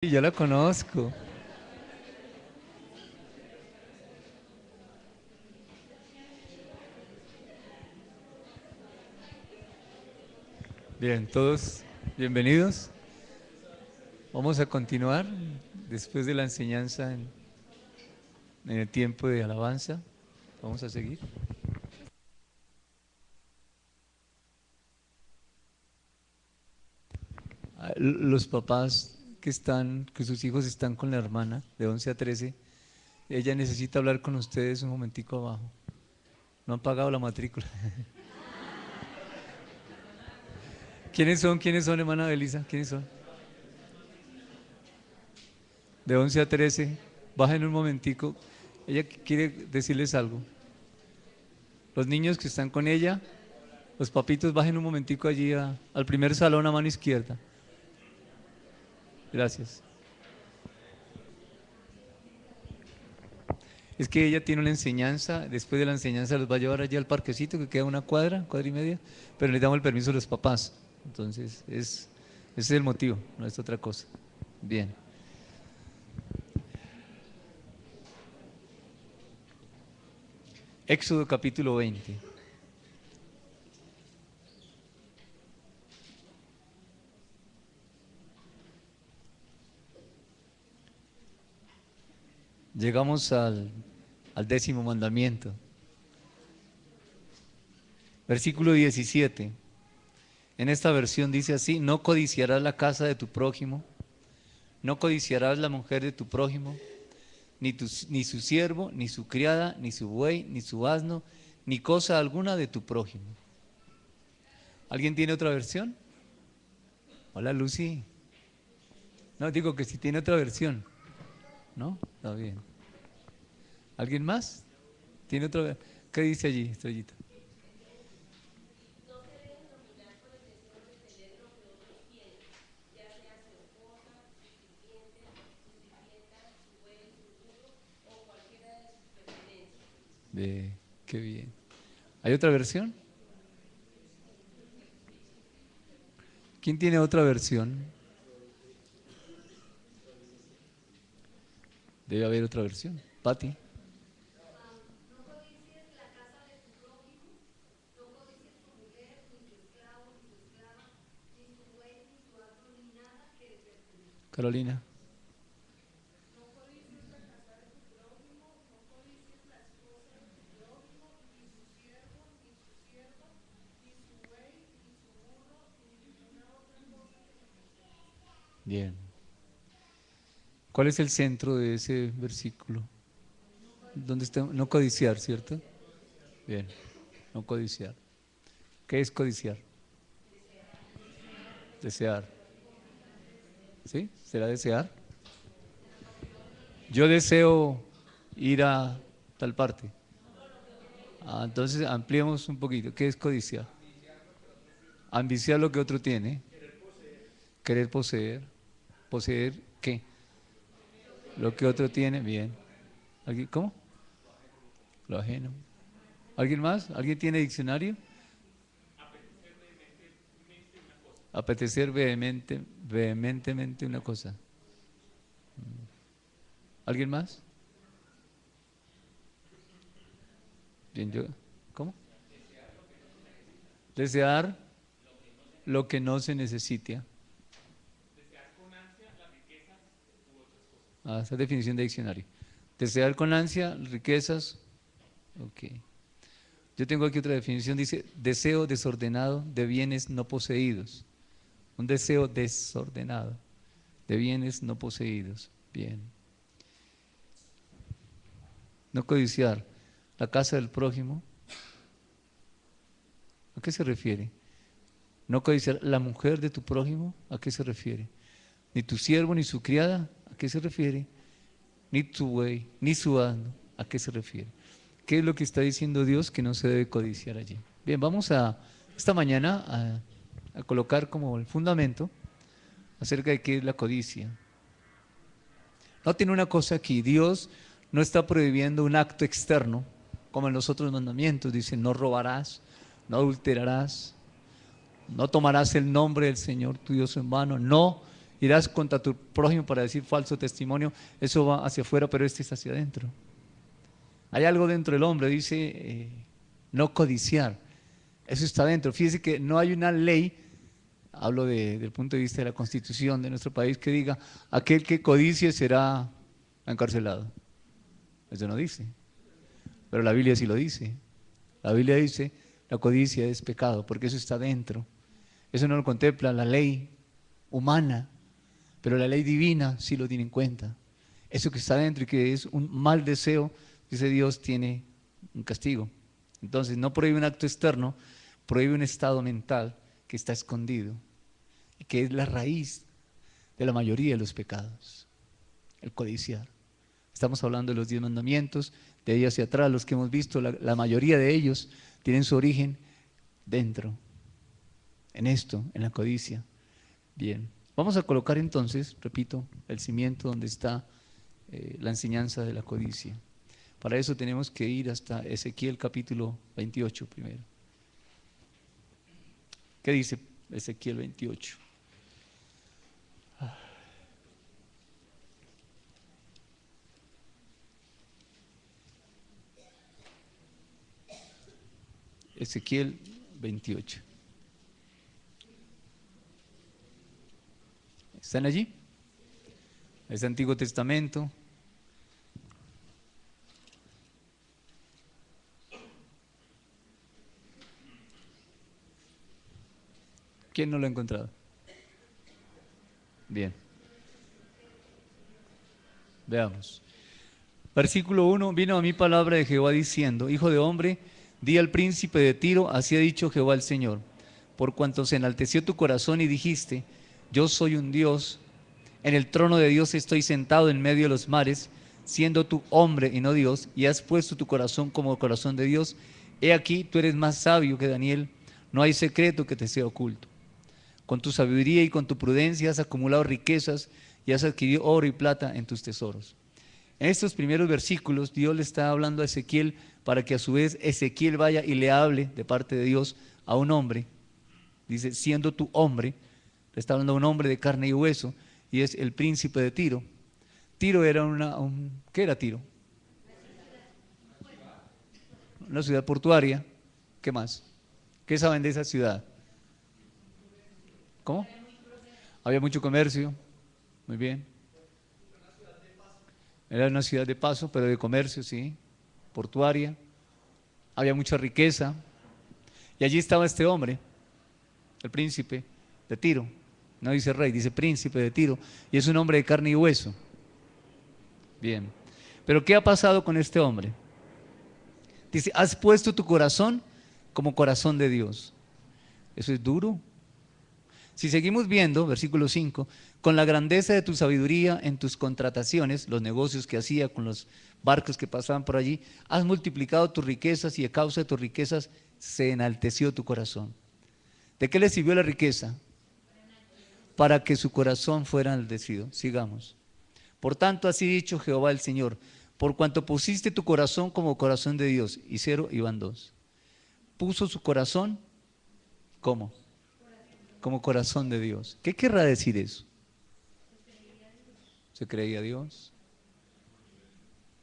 Y yo la conozco. Bien, todos bienvenidos. Vamos a continuar después de la enseñanza en el tiempo de alabanza. Vamos a seguir. Los papás que sus hijos están con la hermana de 11 a 13, ella necesita hablar con ustedes un momentico abajo. No han pagado la matrícula. ¿Quiénes son? ¿Quiénes son, hermana Belisa? ¿Quiénes son? De 11 a 13. Bajen un momentico. Ella quiere decirles algo. Los niños que están con ella, los papitos, bajen un momentico allí al primer salón a mano izquierda. Gracias. Es que ella tiene una enseñanza, después de la enseñanza los va a llevar allí al parquecito que queda una cuadra y media, pero le damos el permiso a los papás. Entonces, ese es el motivo, no es otra cosa. Bien. Éxodo capítulo 20. Llegamos al 10º mandamiento. Versículo 17. En esta versión dice así: no codiciarás la casa de tu prójimo, no codiciarás la mujer de tu prójimo, ni su siervo, ni su criada, ni su buey, ni su asno, ni cosa alguna de tu prójimo. ¿Alguien tiene otra versión? Hola, Lucy. No, digo que si tiene otra versión. ¿No? Está bien. ¿Alguien más? ¿Tiene otra? ¿Qué dice allí, Estrellita? Qué bien. ¿Hay otra versión? ¿Quién tiene otra versión? Debe haber otra versión. Pati. Carolina. Bien. ¿Cuál es el centro de ese versículo? ¿Dónde está? No codiciar, ¿cierto? Bien. No codiciar. ¿Qué es codiciar? Desear. ¿Sí? ¿Será desear? Yo deseo ir a tal parte. Entonces ampliemos un poquito. ¿Qué es codiciar? Ambiciar lo que otro tiene. Querer poseer. ¿Poseer qué? Lo que otro tiene. Bien. ¿Alguien? ¿Cómo? Lo ajeno. ¿Alguien más? ¿Alguien tiene diccionario? Apetecer vehementemente una cosa. ¿Alguien más? Bien, yo. ¿Cómo? Desear lo que no se necesita. Esa es definición de diccionario. Desear con ansia riquezas. Ok. Yo tengo aquí otra definición, dice deseo desordenado de bienes no poseídos. Un deseo desordenado de bienes no poseídos. Bien. No codiciar la casa del prójimo. ¿A qué se refiere? No codiciar la mujer de tu prójimo. ¿A qué se refiere? Ni tu siervo ni su criada. ¿A qué se refiere? Ni tu buey, ni su asno. ¿A qué se refiere? ¿Qué es lo que está diciendo Dios que no se debe codiciar allí? Bien, vamos esta mañana a colocar como el fundamento acerca de qué es la codicia. Noten una cosa aquí: Dios no está prohibiendo un acto externo como en los otros mandamientos. Dice: no robarás, no adulterarás, no tomarás el nombre del Señor tu Dios en vano, no irás contra tu prójimo para decir falso testimonio, eso va hacia afuera, pero este es hacia adentro. Hay algo dentro del hombre, dice, no codiciar, eso está dentro. Fíjese que no hay una ley, hablo del punto de vista de la Constitución de nuestro país, que diga, aquel que codicie será encarcelado. Eso no dice, pero la Biblia sí lo dice. La Biblia dice, la codicia es pecado, porque eso está dentro. Eso no lo contempla la ley humana, pero la ley divina sí lo tiene en cuenta. Eso que está dentro y que es un mal deseo, dice Dios, tiene un castigo. Entonces no prohíbe un acto externo, prohíbe un estado mental que está escondido y que es la raíz de la mayoría de los pecados, el codiciar. Estamos hablando de los 10 mandamientos, de ahí hacia atrás, los que hemos visto, la mayoría de ellos tienen su origen dentro, en esto, en la codicia. Bien, vamos a colocar entonces, repito, el cimiento donde está la enseñanza de la codicia. Para eso tenemos que ir hasta Ezequiel capítulo 28 primero. ¿Qué dice Ezequiel 28? Ezequiel 28. ¿Están allí? Es Antiguo Testamento. ¿Quién no lo ha encontrado? Bien. Veamos. Versículo 1. Vino a mí palabra de Jehová diciendo, hijo de hombre, di al príncipe de Tiro, así ha dicho Jehová el Señor, por cuanto se enalteció tu corazón y dijiste, yo soy un Dios, en el trono de Dios estoy sentado en medio de los mares, siendo tú hombre y no Dios, y has puesto tu corazón como el corazón de Dios. He aquí, tú eres más sabio que Daniel, no hay secreto que te sea oculto. Con tu sabiduría y con tu prudencia has acumulado riquezas y has adquirido oro y plata en tus tesoros. En estos primeros versículos, Dios le está hablando a Ezequiel para que a su vez Ezequiel vaya y le hable de parte de Dios a un hombre. Dice, siendo tú hombre, le está hablando a un hombre de carne y hueso, y es el príncipe de Tiro. Tiro era ¿qué era Tiro? Una ciudad portuaria. ¿Qué más? ¿Qué saben de esa ciudad? ¿Cómo? Había mucho comercio. Muy bien. Era una ciudad de paso, pero de comercio, sí. Portuaria. Había mucha riqueza. Y allí estaba este hombre, el príncipe de Tiro. No dice rey, dice príncipe de Tiro. Y es un hombre de carne y hueso. Bien. Pero ¿qué ha pasado con este hombre? Dice, has puesto tu corazón como corazón de Dios. Eso es duro. Si seguimos viendo, versículo 5, con la grandeza de tu sabiduría en tus contrataciones, los negocios que hacía con los barcos que pasaban por allí, has multiplicado tus riquezas y a causa de tus riquezas se enalteció tu corazón. ¿De qué le sirvió la riqueza? Para que su corazón fuera enaltecido. Sigamos. Por tanto, así ha dicho Jehová el Señor, por cuanto pusiste tu corazón como corazón de Dios, y 0 y van 2. Puso su corazón, ¿cómo? Como corazón de Dios. ¿Qué querrá decir eso? ¿Se creía a Dios?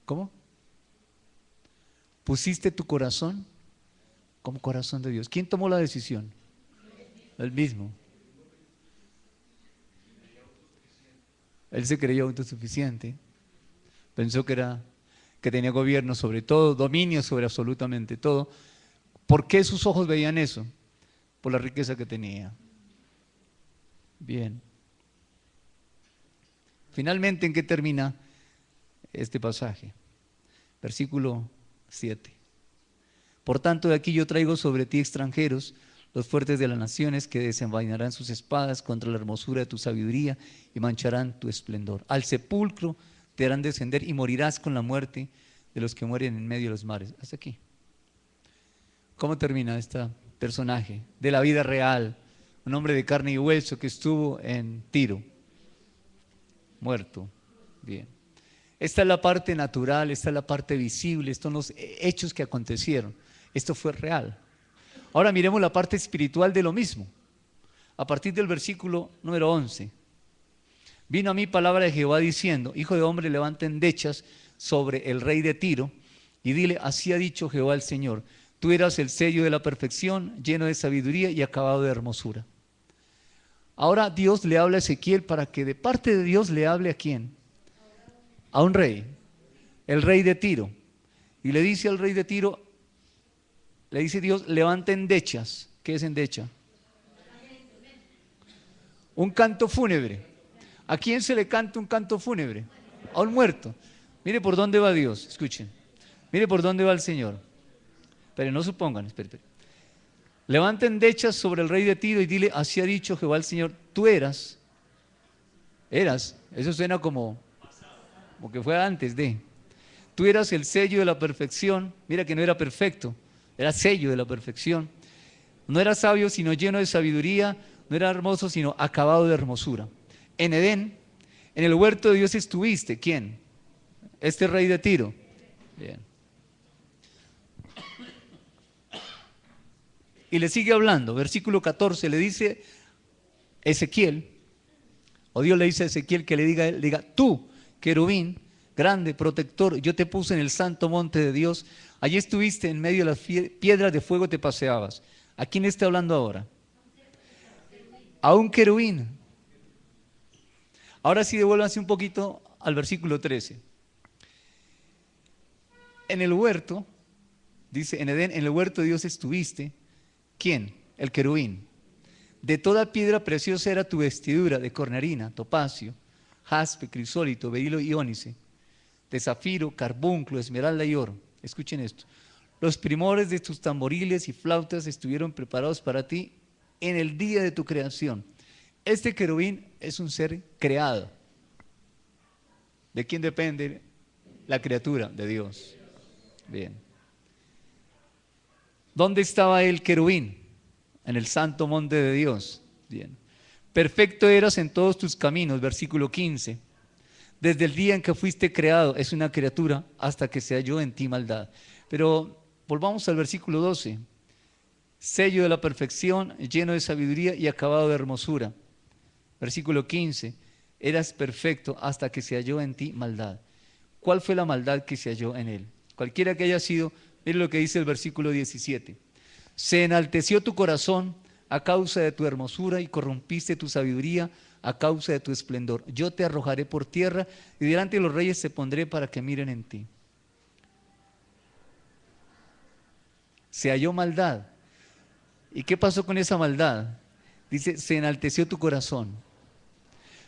¿Cómo? Pusiste tu corazón como corazón de Dios. ¿Quién tomó la decisión? Él mismo. Él se creyó autosuficiente. Pensó que tenía gobierno sobre todo, dominio sobre absolutamente todo. ¿Por qué sus ojos veían eso? Por la riqueza que tenía. Bien. Finalmente, ¿en qué termina este pasaje? Versículo 7. Por tanto, de aquí yo traigo sobre ti extranjeros, los fuertes de las naciones, que desenvainarán sus espadas contra la hermosura de tu sabiduría y mancharán tu esplendor. Al sepulcro te harán descender y morirás con la muerte de los que mueren en medio de los mares. Hasta aquí. ¿Cómo termina este personaje de la vida real? Un hombre de carne y hueso que estuvo en Tiro, muerto. Bien. Esta es la parte natural, esta es la parte visible, estos son los hechos que acontecieron. Esto fue real. Ahora miremos la parte espiritual de lo mismo. A partir del versículo número 11. Vino a mí palabra de Jehová diciendo, hijo de hombre, levanta endechas sobre el rey de Tiro y dile, así ha dicho Jehová el Señor, tú eras el sello de la perfección, lleno de sabiduría y acabado de hermosura. Ahora Dios le habla a Ezequiel para que de parte de Dios le hable ¿a quién? A un rey, el rey de Tiro. Y le dice al rey de Tiro, le dice Dios, levanta endechas. ¿Qué es endecha? Un canto fúnebre. ¿A quién se le canta un canto fúnebre? A un muerto. Mire por dónde va Dios, escuchen. Mire por dónde va el Señor. Pero no supongan, espere. Levanta endechas sobre el rey de Tiro y dile, así ha dicho Jehová el Señor, tú eras, eso suena como que fue antes de, tú eras el sello de la perfección, mira que no era perfecto, era sello de la perfección, no era sabio sino lleno de sabiduría, no era hermoso sino acabado de hermosura. En Edén, en el huerto de Dios estuviste, ¿quién? Este rey de Tiro. Bien. Y le sigue hablando, versículo 14, le dice Ezequiel, o Dios le dice a Ezequiel que le diga, tú, querubín, grande, protector, yo te puse en el santo monte de Dios, allí estuviste en medio de las piedras de fuego te paseabas. ¿A quién está hablando ahora? A un querubín. Ahora sí devuélvanse un poquito al versículo 13. En el huerto, dice en Edén, en el huerto de Dios estuviste. ¿Quién? El querubín. De toda piedra preciosa era tu vestidura, de cornalina, topacio, jaspe, crisólito, berilo y ónice, de zafiro, carbunclo, esmeralda y oro. Escuchen esto. Los primores de tus tamboriles y flautas estuvieron preparados para ti en el día de tu creación. Este querubín es un ser creado. ¿De quién depende la criatura? De Dios. Bien. ¿Dónde estaba el querubín? En el santo monte de Dios. Bien. Perfecto eras en todos tus caminos, versículo 15. Desde el día en que fuiste creado, es una criatura, hasta que se halló en ti maldad. Pero volvamos al versículo 12. Sello de la perfección, lleno de sabiduría y acabado de hermosura. Versículo 15. Eras perfecto hasta que se halló en ti maldad. ¿Cuál fue la maldad que se halló en él? Cualquiera que haya sido. Mire lo que dice el versículo 17. Se enalteció tu corazón a causa de tu hermosura y corrompiste tu sabiduría a causa de tu esplendor. Yo te arrojaré por tierra y delante de los reyes te pondré para que miren en ti. Se halló maldad. ¿Y qué pasó con esa maldad? Dice, se enalteció tu corazón.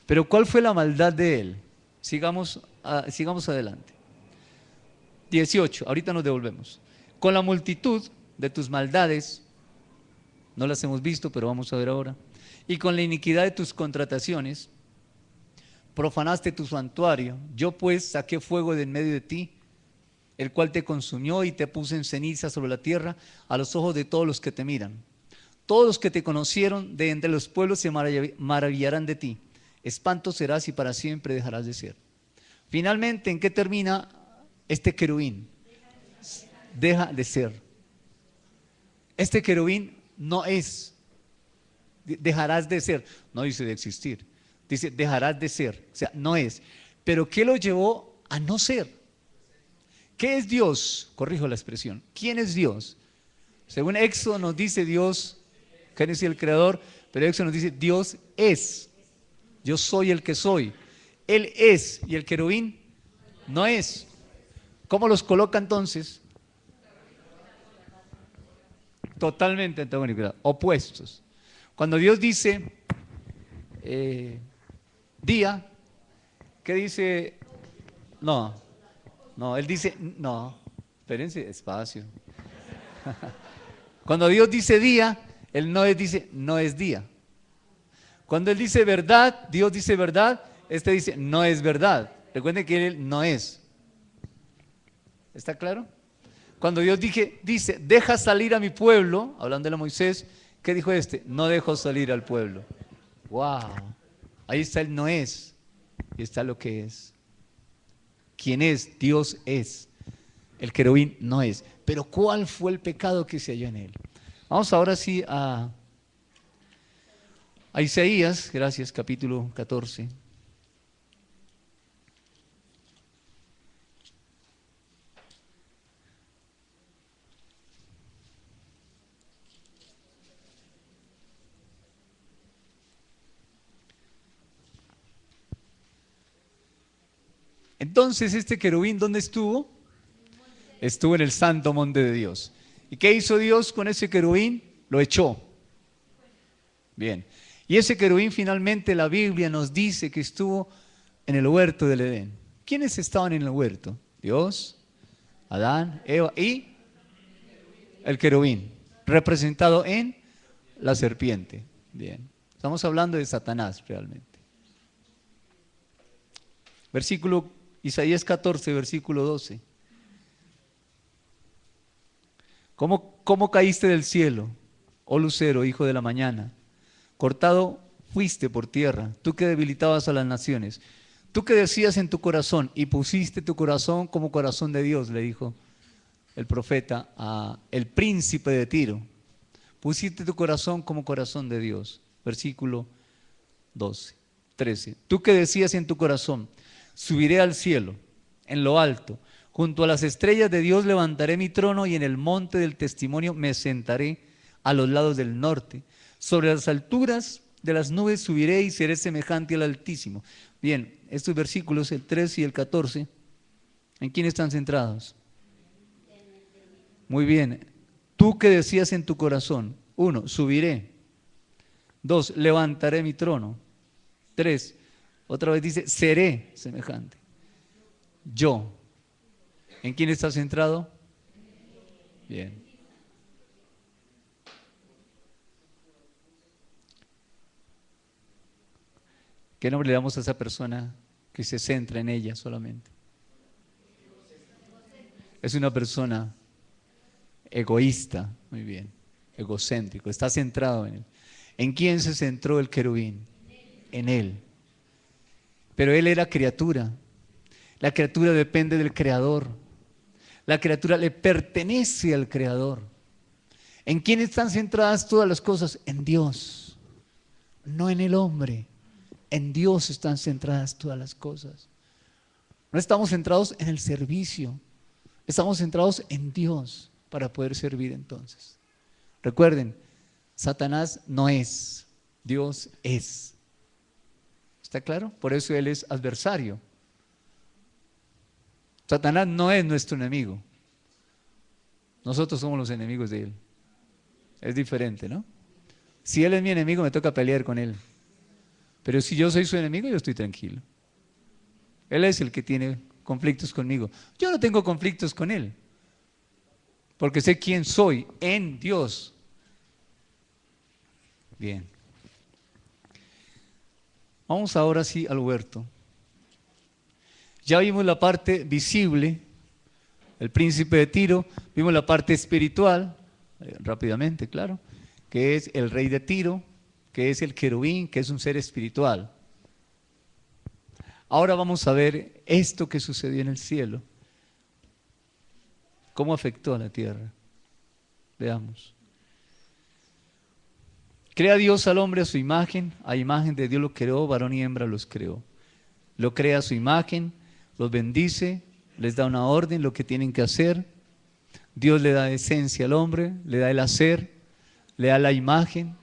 Pero ¿cuál fue la maldad de él? Sigamos adelante. 18, ahorita nos devolvemos. Con la multitud de tus maldades, no las hemos visto, pero vamos a ver ahora, y con la iniquidad de tus contrataciones, profanaste tu santuario. Yo pues saqué fuego de en medio de ti, el cual te consumió y te puse en ceniza sobre la tierra a los ojos de todos los que te miran. Todos los que te conocieron de entre los pueblos se maravillarán de ti. Espanto serás y para siempre dejarás de ser. Finalmente, ¿en qué termina este querubín? Deja de ser. Este querubín no es. Dejarás de ser. No dice de existir. Dice dejarás de ser. O sea, no es. Pero ¿qué lo llevó a no ser? ¿Qué es Dios? Corrijo la expresión. ¿Quién es Dios? Según Éxodo nos dice Dios, Génesis el creador, pero Éxodo nos dice Dios es. Yo soy el que soy. Él es. Y el querubín no es. ¿Cómo los coloca entonces? Totalmente antagónicos, opuestos. Cuando Dios dice día, ¿qué dice? No, Él dice, no, espérense, despacio. Cuando Dios dice día, Él dice, no es día. Cuando Él dice verdad, Dios dice verdad, dice, no es verdad. Recuerden que Él no es. ¿Está claro? Cuando Dios dice, deja salir a mi pueblo, hablando de Moisés, ¿qué dijo No dejo salir al pueblo. ¡Wow! Ahí está el no es, y está lo que es. ¿Quién es? Dios es. El querubín no es. Pero ¿cuál fue el pecado que se halló en él? Vamos ahora sí a Isaías, gracias, capítulo 14. Entonces, este querubín, ¿dónde estuvo? Estuvo en el santo monte de Dios. ¿Y qué hizo Dios con ese querubín? Lo echó. Bien. Y ese querubín finalmente la Biblia nos dice que estuvo en el huerto del Edén. ¿Quiénes estaban en el huerto? Dios, Adán, Eva y el querubín, representado en la serpiente. Bien. Estamos hablando de Satanás realmente. Versículo Isaías 14, versículo 12. ¿Cómo caíste del cielo, oh lucero, hijo de la mañana? Cortado fuiste por tierra, tú que debilitabas a las naciones. Tú que decías en tu corazón, y pusiste tu corazón como corazón de Dios, le dijo el profeta a el príncipe de Tiro. Pusiste tu corazón como corazón de Dios. Versículo 12, 13. Tú que decías en tu corazón, subiré al cielo, en lo alto, junto a las estrellas de Dios levantaré mi trono y en el monte del testimonio me sentaré a los lados del norte. Sobre las alturas de las nubes subiré y seré semejante al Altísimo. Bien, estos versículos, el 13 y el 14, ¿en quién están centrados? Muy bien. Tú que decías en tu corazón, 1, subiré. 2, levantaré mi trono. 3, otra vez dice, seré semejante. Yo. ¿En quién está centrado? Bien. ¿Qué nombre le damos a esa persona que se centra en ella solamente? Es una persona egoísta, muy bien, egocéntrico, está centrado en él. ¿En quién se centró el querubín? En él. Pero él era criatura. La criatura depende del Creador. La criatura le pertenece al Creador. ¿En quién están centradas todas las cosas? En Dios, no en el hombre. En Dios están centradas todas las cosas. No estamos centrados en el servicio, estamos centrados en Dios para poder servir entonces. Recuerden, Satanás no es, Dios es. ¿Está claro? Por eso él es adversario. Satanás no es nuestro enemigo. Nosotros somos los enemigos de él. Es diferente, ¿no? Si él es mi enemigo, me toca pelear con él. Pero si yo soy su enemigo, yo estoy tranquilo. Él es el que tiene conflictos conmigo. Yo no tengo conflictos con él, porque sé quién soy en Dios. Bien. Vamos ahora sí al huerto. Ya vimos la parte visible, el príncipe de Tiro, vimos la parte espiritual, rápidamente, claro, que es el rey de Tiro, que es el querubín, que es un ser espiritual. Ahora vamos a ver esto que sucedió en el cielo. ¿Cómo afectó a la tierra? Veamos. Crea Dios al hombre a imagen de Dios lo creó, varón y hembra los creó. Lo crea a su imagen, los bendice, les da una orden, lo que tienen que hacer. Dios le da esencia al hombre, le da el hacer, le da la imagen.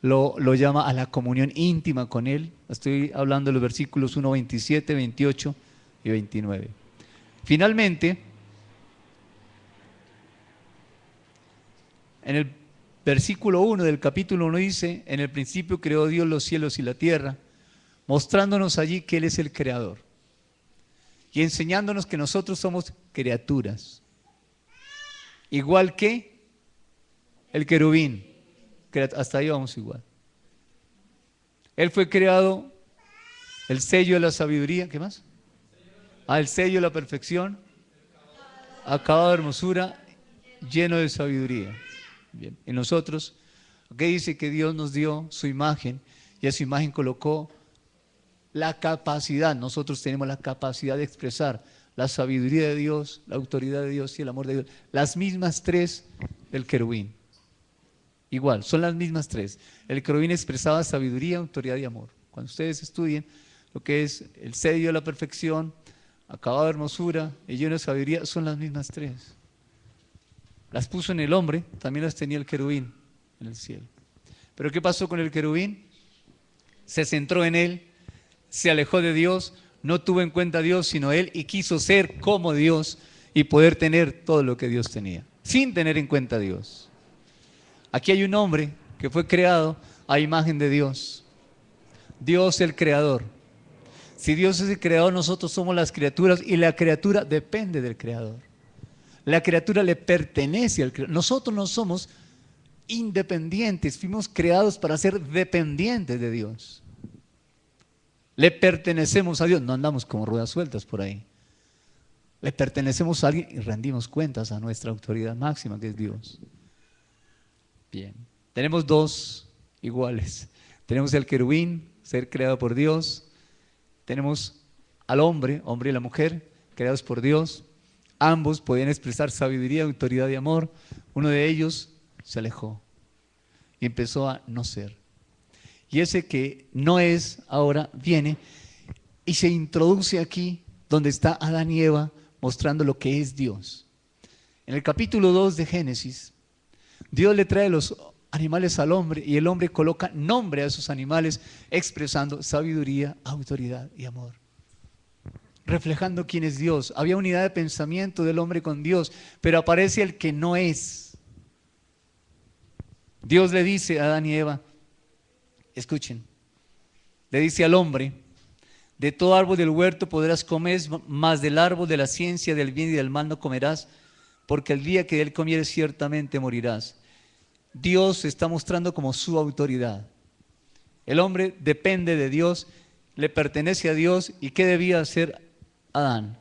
Lo llama a la comunión íntima con Él. Estoy hablando de los versículos 1, 27, 28 y 29. Finalmente, en el versículo 1 del capítulo 1 dice, en el principio creó Dios los cielos y la tierra, mostrándonos allí que Él es el creador y enseñándonos que nosotros somos criaturas, igual que el querubín. Hasta ahí vamos igual. Él fue creado, el sello de la sabiduría, ¿qué más? El sello de la perfección, acabado de hermosura, lleno de sabiduría. Bien. Y nosotros, ¿qué dice? Que Dios nos dio su imagen y a su imagen colocó la capacidad. Nosotros tenemos la capacidad de expresar la sabiduría de Dios, la autoridad de Dios y el amor de Dios. Las mismas tres del querubín. Igual, son las mismas tres. El querubín expresaba sabiduría, autoridad y amor. Cuando ustedes estudien lo que es el sello de la perfección, acabado de hermosura y lleno de sabiduría, son las mismas tres. Las puso en el hombre, también las tenía el querubín en el cielo. Pero ¿qué pasó con el querubín? Se centró en él, se alejó de Dios, No tuvo en cuenta a Dios, sino él, y quiso ser como Dios y poder tener todo lo que Dios tenía, sin tener en cuenta a Dios. Aquí hay un hombre que fue creado a imagen de Dios. Dios el creador. Si Dios es el creador, nosotros somos las criaturas y la criatura depende del creador. La criatura le pertenece al creador. Nosotros no somos independientes, fuimos creados para ser dependientes de Dios. Le pertenecemos a Dios, no andamos como ruedas sueltas por ahí. Le pertenecemos a alguien y rendimos cuentas a nuestra autoridad máxima, que es Dios. Bien, tenemos dos iguales. Tenemos el querubín, ser creado por Dios. Tenemos al hombre, hombre y la mujer, creados por Dios. Ambos podían expresar sabiduría, autoridad y amor. Uno de ellos se alejó y empezó a no ser. Y ese que no es ahora viene y se introduce aquí donde está Adán y Eva mostrando lo que es Dios. En el capítulo 2 de Génesis, Dios le trae los animales al hombre y el hombre coloca nombre a esos animales expresando sabiduría, autoridad y amor. Reflejando quién es Dios. Había unidad de pensamiento del hombre con Dios, pero aparece el que no es. Dios le dice a Adán y Eva, escuchen, le dice al hombre, de todo árbol del huerto podrás comer, mas del árbol de la ciencia del bien y del mal no comerás, porque el día que de él comieres ciertamente morirás. Dios se está mostrando como su autoridad. El hombre depende de Dios, le pertenece a Dios. ¿Y qué debía hacer Adán?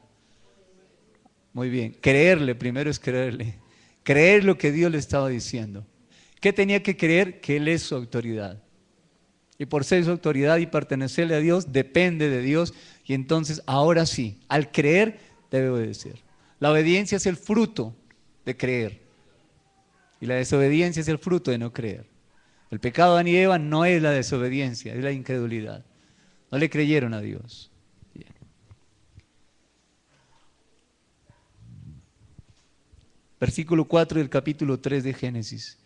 Muy bien, creerle, primero es creerle. Creer lo que Dios le estaba diciendo. ¿Qué tenía que creer? Que Él es su autoridad. Y por ser su autoridad y pertenecerle a Dios, depende de Dios. Y entonces, ahora sí, al creer, debe obedecer. La obediencia es el fruto de creer. Y la desobediencia es el fruto de no creer. El pecado de Adán y Eva no es la desobediencia, es la incredulidad. No le creyeron a Dios. Bien. Versículo 4 del capítulo 3 de Génesis.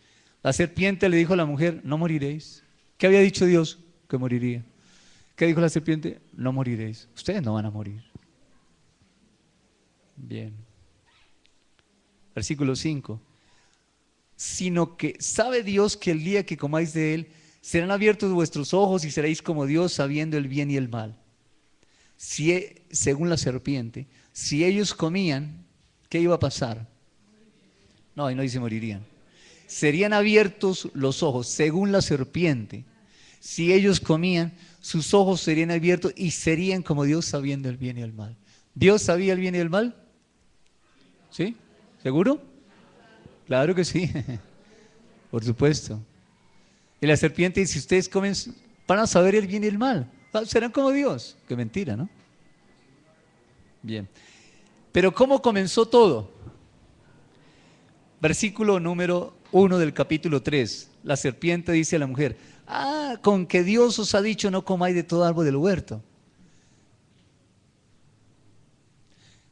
La serpiente le dijo a la mujer, no moriréis. ¿Qué había dicho Dios? Que moriría. ¿Qué dijo la serpiente? No moriréis. Ustedes no van a morir. Bien. Versículo 5. Sino que sabe Dios que el día que comáis de él, serán abiertos vuestros ojos y seréis como Dios, sabiendo el bien y el mal. Según la serpiente, si ellos comían, ¿qué iba a pasar? No, y no dice morirían. Serían abiertos los ojos, según la serpiente. Si ellos comían, sus ojos serían abiertos y serían como Dios, sabiendo el bien y el mal. ¿Dios sabía el bien y el mal? ¿Sí? ¿Seguro? Claro que sí, por supuesto. Y la serpiente dice, si ustedes comen, van a saber el bien y el mal. Serán como Dios. Qué mentira, ¿no? Bien. Pero ¿cómo comenzó todo? Versículo número 1 del capítulo 3. La serpiente dice a la mujer, con que Dios os ha dicho no comáis de todo árbol del huerto.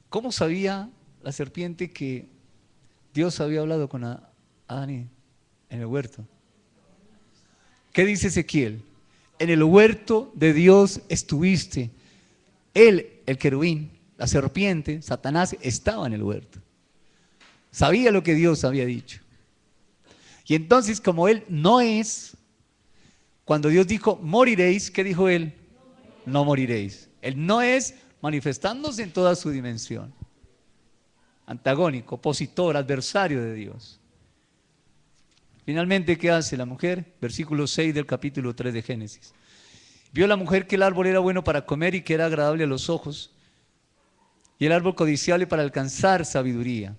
¿Cómo sabía la serpiente que Dios había hablado con Adán en el huerto? ¿Qué dice Ezequiel? En el huerto de Dios estuviste. Él, el querubín, la serpiente, Satanás, estaba en el huerto. Sabía lo que Dios había dicho. Y entonces, como él no es, cuando Dios dijo, moriréis, ¿qué dijo él? No moriréis. Él no es, manifestándose en toda su dimensión. Antagónico, opositor, adversario de Dios. Finalmente, ¿qué hace la mujer? Versículo 6 del capítulo 3 de Génesis. Vio la mujer que el árbol era bueno para comer y que era agradable a los ojos, y el árbol codiciable para alcanzar sabiduría.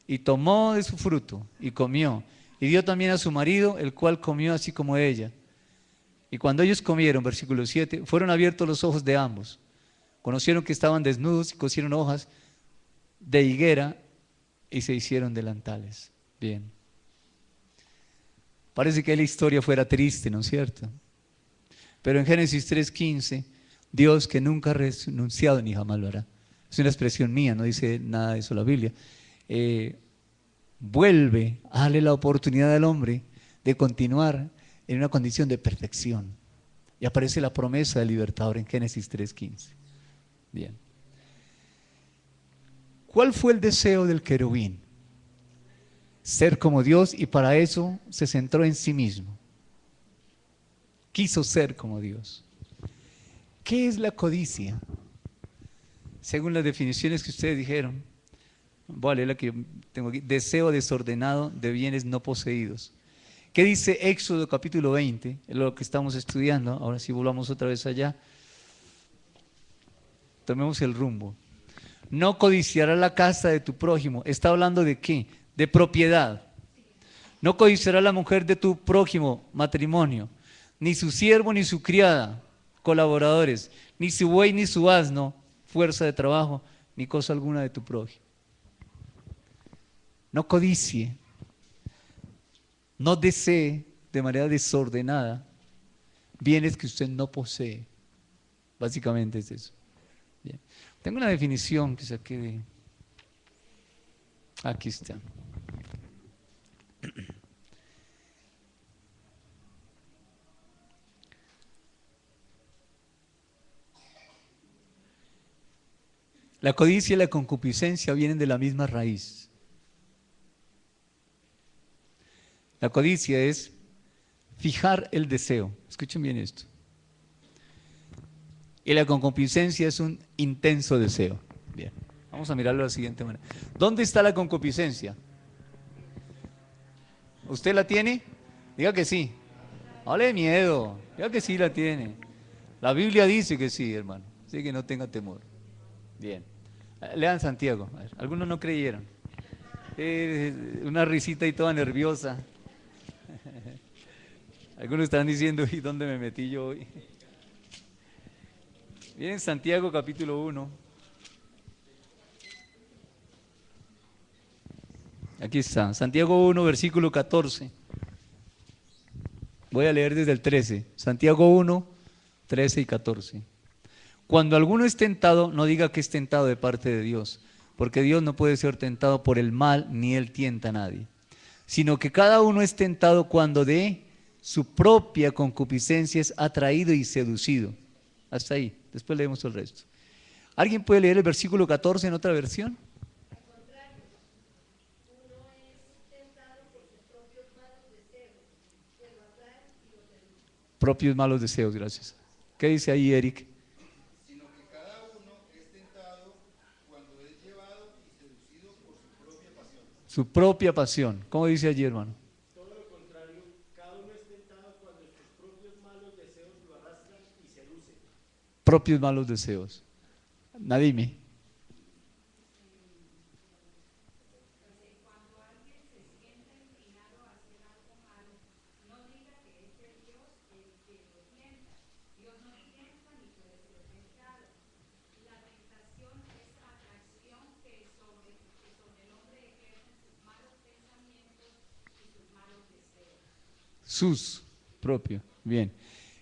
Y tomó de su fruto y comió, y dio también a su marido, el cual comió así como ella. Y cuando ellos comieron, versículo 7, fueron abiertos los ojos de ambos. Conocieron que estaban desnudos y cosieron hojas de higuera y se hicieron delantales. Bien. Parece que la historia fuera triste, ¿no es cierto? Pero en Génesis 3:15, Dios, que nunca ha renunciado ni jamás lo hará. Es una expresión mía, no dice nada de eso la Biblia. Vuelve a darle la oportunidad al hombre de continuar en una condición de perfección. Y aparece la promesa del libertador en Génesis 3:15. Bien. ¿Cuál fue el deseo del querubín? Ser como Dios, y para eso se centró en sí mismo. Quiso ser como Dios. ¿Qué es la codicia? Según las definiciones que ustedes dijeron, voy a leer la que yo tengo aquí: deseo desordenado de bienes no poseídos. ¿Qué dice Éxodo capítulo 20? Es lo que estamos estudiando. Ahora sí, volvamos otra vez allá. Tomemos el rumbo. No codiciarás la casa de tu prójimo. ¿Está hablando de qué? De propiedad. No codiciarás la mujer de tu prójimo, matrimonio, ni su siervo ni su criada, colaboradores, ni su buey ni su asno, fuerza de trabajo, ni cosa alguna de tu prójimo. No codicie, no desee de manera desordenada bienes que usted no posee. Básicamente es eso. Bien. Tengo una definición que saqué de... Aquí está. La codicia y la concupiscencia vienen de la misma raíz. La codicia es fijar el deseo. Escuchen bien esto. Y la concupiscencia es un intenso deseo. Bien, vamos a mirarlo de la siguiente manera. ¿Dónde está la concupiscencia? ¿Usted la tiene? Diga que sí. No hable de miedo. Diga que sí la tiene. La Biblia dice que sí, hermano. Así que no tenga temor. Bien. Lean Santiago. A ver, algunos no creyeron. Una risita y toda nerviosa. Algunos están diciendo, ¿y dónde me metí yo hoy? Miren Santiago capítulo 1. Aquí está, Santiago 1, versículo 14. Voy a leer desde el 13. Santiago 1, 13 y 14. Cuando alguno es tentado, no diga que es tentado de parte de Dios, porque Dios no puede ser tentado por el mal, ni Él tienta a nadie, sino que cada uno es tentado cuando de su propia concupiscencia es atraído y seducido. Hasta ahí, después leemos el resto. ¿Alguien puede leer el versículo 14 en otra versión? Propios malos deseos, gracias. ¿Qué dice ahí, Eric? Sino que cada uno es tentado cuando es llevado y seducido por su propia pasión. Su propia pasión. ¿Cómo dice allí, hermano? Todo lo contrario, cada uno es tentado cuando sus propios malos deseos lo arrastran y seducen. Propios malos deseos. Nadime. Sus propio. Bien.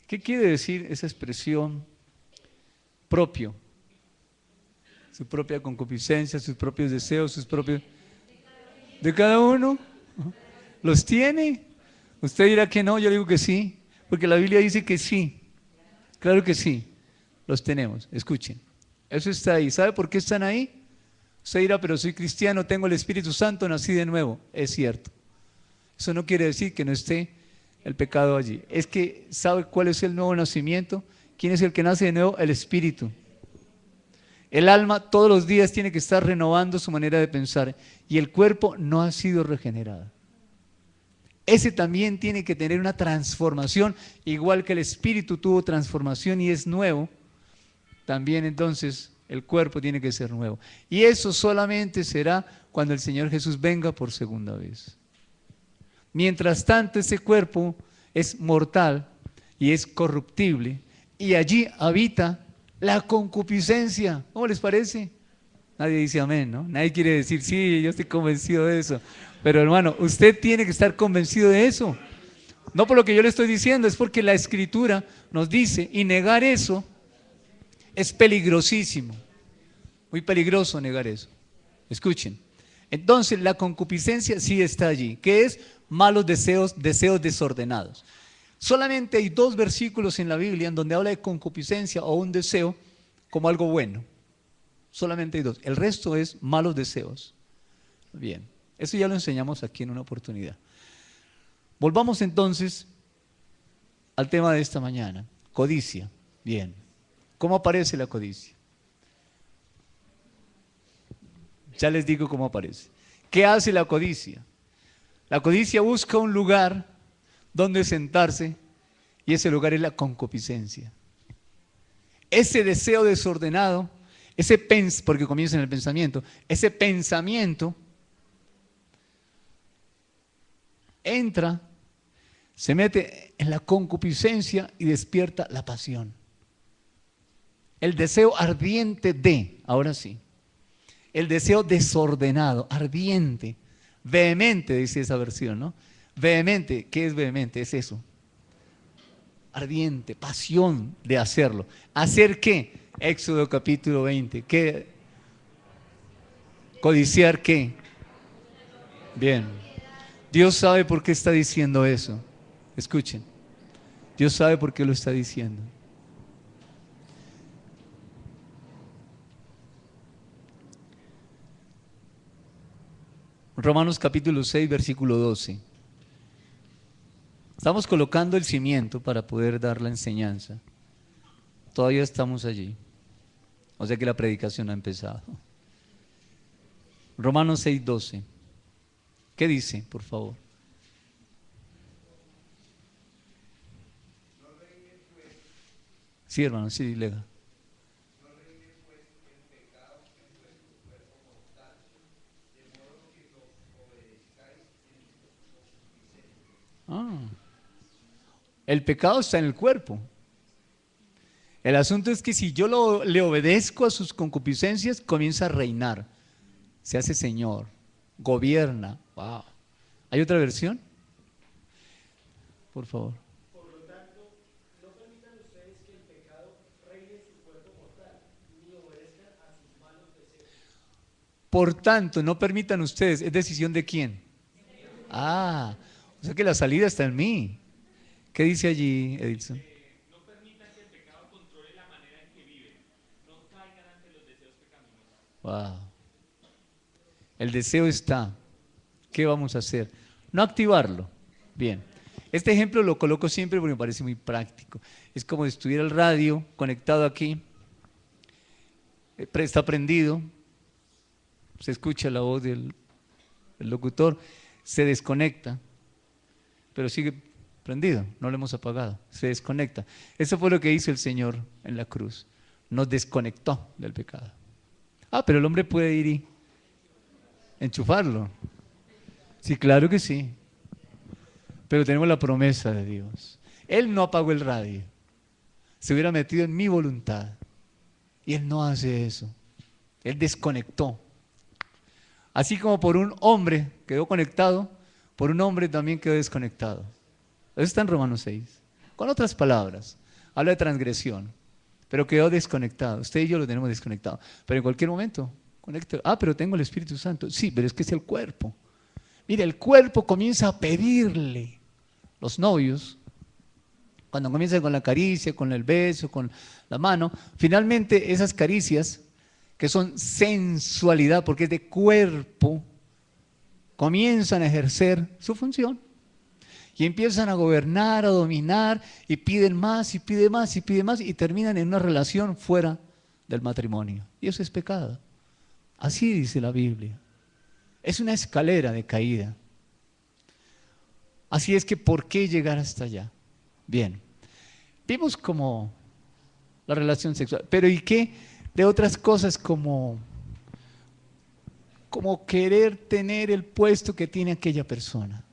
¿Qué quiere decir esa expresión propio? Su propia concupiscencia, sus propios deseos, sus propios... ¿De cada uno? ¿Los tiene? Usted dirá que no, yo digo que sí, porque la Biblia dice que sí. Claro que sí, los tenemos. Escuchen, eso está ahí. ¿Sabe por qué están ahí? Usted dirá, pero soy cristiano, tengo el Espíritu Santo, nací de nuevo. Es cierto. Eso no quiere decir que no esté el pecado allí. Es que, ¿sabe cuál es el nuevo nacimiento? ¿Quién es el que nace de nuevo? El Espíritu. El alma todos los días tiene que estar renovando su manera de pensar, y el cuerpo no ha sido regenerado. Ese también tiene que tener una transformación, igual que el Espíritu tuvo transformación y es nuevo. También entonces el cuerpo tiene que ser nuevo. Y eso solamente será cuando el Señor Jesús venga por segunda vez. Mientras tanto, ese cuerpo es mortal y es corruptible, y allí habita la concupiscencia. ¿Cómo les parece? Nadie dice amén, ¿no? Nadie quiere decir, sí, yo estoy convencido de eso. Pero hermano, usted tiene que estar convencido de eso. No por lo que yo le estoy diciendo, es porque la Escritura nos dice, y negar eso es peligrosísimo. Muy peligroso negar eso. Escuchen. Entonces, la concupiscencia sí está allí. ¿Qué es? Malos deseos, deseos desordenados. Solamente hay 2 versículos en la Biblia en donde habla de concupiscencia o un deseo como algo bueno. Solamente hay 2. El resto es malos deseos. Bien, eso ya lo enseñamos aquí en una oportunidad. Volvamos entonces al tema de esta mañana. Codicia. Bien. ¿Cómo aparece la codicia? Ya les digo cómo aparece. ¿Qué hace la codicia? La codicia busca un lugar donde sentarse y ese lugar es la concupiscencia. Ese deseo desordenado, porque comienza en el pensamiento, ese pensamiento entra, se mete en la concupiscencia y despierta la pasión. El deseo ardiente ahora sí, el deseo desordenado, ardiente, vehemente, dice esa versión, ¿no? Vehemente, ¿qué es vehemente? Es eso. Ardiente, pasión de hacerlo. ¿Hacer qué? Éxodo capítulo 20. ¿Qué? ¿Codiciar qué? Bien. Dios sabe por qué está diciendo eso. Escuchen. Dios sabe por qué lo está diciendo. Romanos capítulo 6, versículo 12. Estamos colocando el cimiento para poder dar la enseñanza. Todavía estamos allí. O sea que la predicación ha empezado. Romanos 6, 12. ¿Qué dice, por favor? Sí, hermano, sí, lega. El pecado está en el cuerpo. El asunto es que si yo le obedezco a sus concupiscencias, comienza a reinar. Se hace señor, gobierna. Wow. ¿Hay otra versión? Por favor. Por lo tanto, no permitan ustedes que el pecado reine en su cuerpo mortal, ni obedezcan a sus malos deseos. Por tanto, no permitan ustedes. ¿Es decisión de quién? Ah, o sea que la salida está en mí. ¿Qué dice allí, Edilson? No permitan que el pecado controle la manera en que viven. No caigan ante los deseos pecaminosos. Wow. El deseo está. ¿Qué vamos a hacer? No activarlo. Bien. Este ejemplo lo coloco siempre porque me parece muy práctico. Es como si estuviera el radio conectado aquí. Está prendido. Se escucha la voz del locutor. Se desconecta. Pero sigue prendido. No lo hemos apagado. Se desconecta. Eso fue lo que hizo el Señor en la cruz. Nos desconectó del pecado. Pero el hombre puede ir y enchufarlo. Sí, claro que sí. Pero tenemos la promesa de Dios. Él no apagó el radio. Se hubiera metido en mi voluntad. Y Él no hace eso. Él desconectó. Así como por un hombre quedó conectado, por un hombre también quedó desconectado. Eso está en Romanos 6. Con otras palabras, habla de transgresión, pero quedó desconectado. Usted y yo lo tenemos desconectado. Pero en cualquier momento, conecte. Pero tengo el Espíritu Santo. Sí, pero es que es el cuerpo. Mire, el cuerpo comienza a pedirle. Los novios, cuando comienzan con la caricia, con el beso, con la mano, finalmente esas caricias, que son sensualidad, porque es de cuerpo, comienzan a ejercer su función. Y empiezan a gobernar, a dominar, y piden más, y piden más, y piden más, y terminan en una relación fuera del matrimonio. Y eso es pecado. Así dice la Biblia. Es una escalera de caída. Así es que, ¿por qué llegar hasta allá? Bien, vimos como la relación sexual, pero ¿y qué de otras cosas como querer tener el puesto que tiene aquella persona?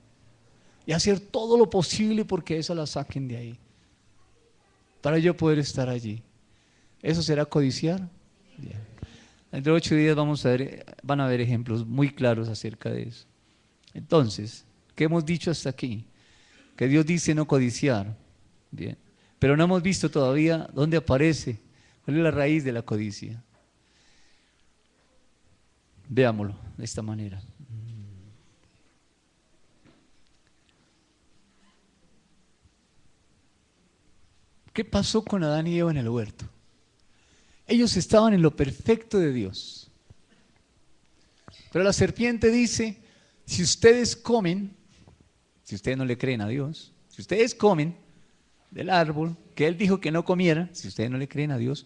Y hacer todo lo posible porque esa la saquen de ahí, para yo poder estar allí. ¿Eso será codiciar? Bien. Dentro de 8 días van a haber ejemplos muy claros acerca de eso. Entonces, ¿qué hemos dicho hasta aquí? Que Dios dice no codiciar. Bien. Pero no hemos visto todavía dónde aparece, cuál es la raíz de la codicia. Veámoslo de esta manera. ¿Qué pasó con Adán y Eva en el huerto? Ellos estaban en lo perfecto de Dios. Pero la serpiente dice, si ustedes comen, si ustedes no le creen a Dios, si ustedes comen del árbol que Él dijo que no comieran, si ustedes no le creen a Dios,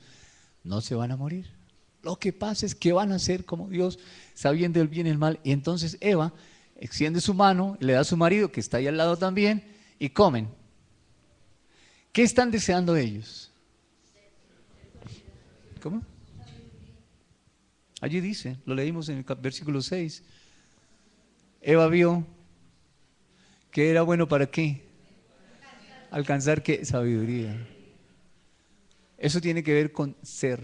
no se van a morir. Lo que pasa es que van a ser como Dios, sabiendo el bien y el mal. Y entonces Eva extiende su mano, le da a su marido, que está ahí al lado también, y comen. ¿Qué están deseando ellos? ¿Cómo? Allí dice, lo leímos en el versículo 6. Eva vio que era bueno para qué. Alcanzar qué? Sabiduría. Eso tiene que ver con ser.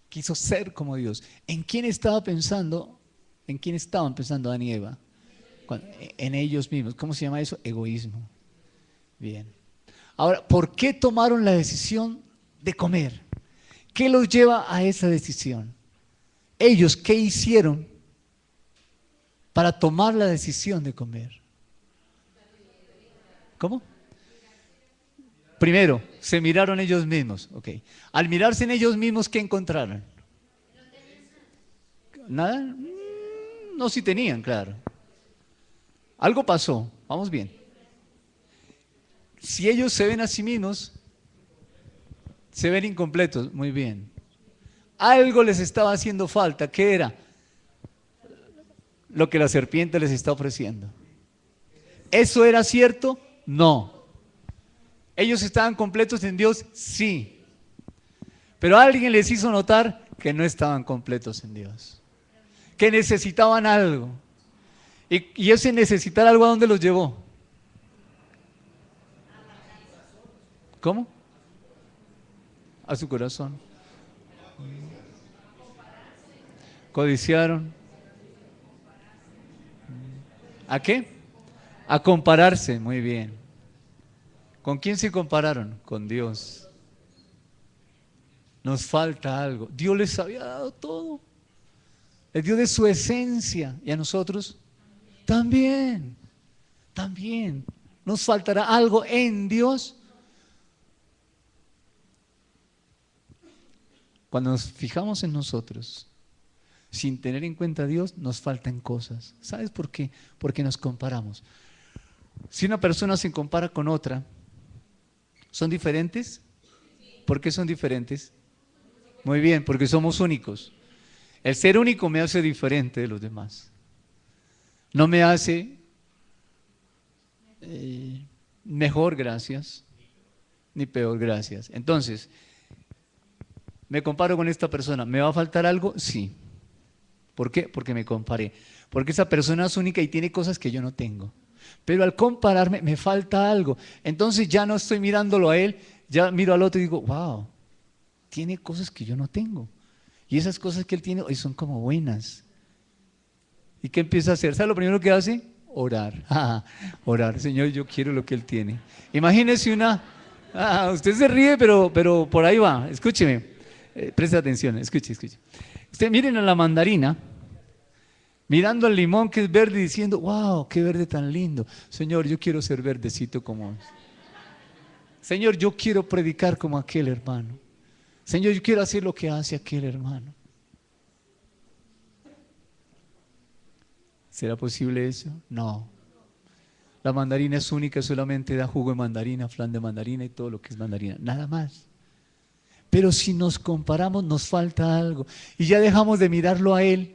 Quiso ser como Dios. ¿En quién estaba pensando? ¿En quién estaban pensando Adán y Eva? En ellos mismos. ¿Cómo se llama eso? Egoísmo. Bien. Ahora, ¿por qué tomaron la decisión de comer? ¿Qué los lleva a esa decisión? Ellos, ¿qué hicieron para tomar la decisión de comer? ¿Cómo? Primero, se miraron ellos mismos. Okay. Al mirarse en ellos mismos, ¿qué encontraron? ¿Nada? No, sí tenían, claro. Algo pasó, vamos bien. Si ellos se ven a sí mismos, se ven incompletos, muy bien. Algo les estaba haciendo falta, ¿qué era? Lo que la serpiente les está ofreciendo. ¿Eso era cierto? No. ¿Ellos estaban completos en Dios? Sí. Pero alguien les hizo notar que no estaban completos en Dios, que necesitaban algo. Y ese necesitar algo, ¿a dónde los llevó? ¿Cómo? A su corazón. Codiciaron. ¿A qué? A compararse, muy bien. ¿Con quién se compararon? Con Dios. Nos falta algo. Dios les había dado todo. Les dio de su esencia. ¿Y a nosotros? También. También. Nos faltará algo en Dios. Cuando nos fijamos en nosotros, sin tener en cuenta a Dios, nos faltan cosas. ¿Sabes por qué? Porque nos comparamos. Si una persona se compara con otra, ¿son diferentes? ¿Por qué son diferentes? Muy bien, porque somos únicos. El ser único me hace diferente de los demás. No me hace mejor, gracias, ni peor, gracias. Entonces, me comparo con esta persona. ¿Me va a faltar algo? Sí. ¿Por qué? Porque me comparé. Porque esa persona es única y tiene cosas que yo no tengo. Pero al compararme me falta algo. Entonces ya no estoy mirándolo a él, ya miro al otro y digo, wow, tiene cosas que yo no tengo. Y esas cosas que él tiene hoy son como buenas. ¿Y qué empieza a hacer? ¿Sabe lo primero que hace? Orar. Orar. Señor, yo quiero lo que él tiene. Imagínese usted se ríe, pero por ahí va. Escúcheme. Preste atención. Escuche. Usted miren a la mandarina, mirando al limón que es verde y diciendo, wow, qué verde tan lindo. Señor, yo quiero ser verdecito como Señor, yo quiero predicar como aquel hermano. Señor, yo quiero hacer lo que hace aquel hermano. ¿Será posible eso? No. La mandarina es única, solamente da jugo de mandarina, flan de mandarina y todo lo que es mandarina. Nada más. Pero si nos comparamos, nos falta algo. Y ya dejamos de mirarlo a Él.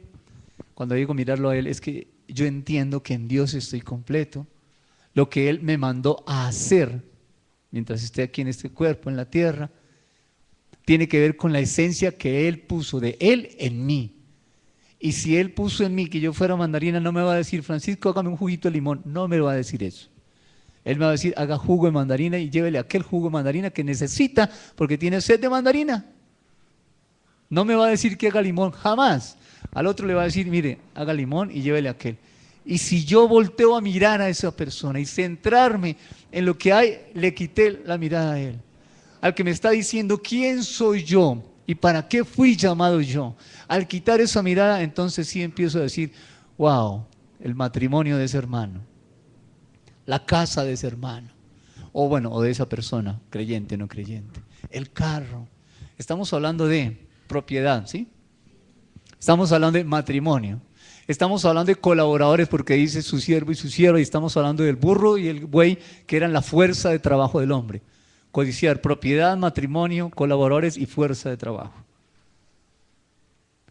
Cuando digo mirarlo a Él, es que yo entiendo que en Dios estoy completo. Lo que Él me mandó a hacer, mientras esté aquí en este cuerpo, en la tierra, tiene que ver con la esencia que Él puso de Él en mí. Y si Él puso en mí que yo fuera mandarina, no me va a decir, Francisco, hágame un juguito de limón. No me va a decir eso. Él me va a decir, haga jugo de mandarina y llévele aquel jugo de mandarina que necesita porque tiene sed de mandarina. No me va a decir que haga limón, jamás. Al otro le va a decir, mire, haga limón y llévele aquel. Y si yo volteo a mirar a esa persona y centrarme en lo que hay, le quité la mirada a él. Al que me está diciendo, ¿quién soy yo? ¿Y para qué fui llamado yo? Al quitar esa mirada, entonces sí empiezo a decir, wow, el matrimonio de ese hermano, la casa de ese hermano, O bueno, o de esa persona, creyente o no creyente. El carro. Estamos hablando de propiedad, ¿sí? Estamos hablando de matrimonio. Estamos hablando de colaboradores porque dice su siervo y su sierva, y estamos hablando del burro y el buey, que eran la fuerza de trabajo del hombre. Codiciar, propiedad, matrimonio, colaboradores y fuerza de trabajo.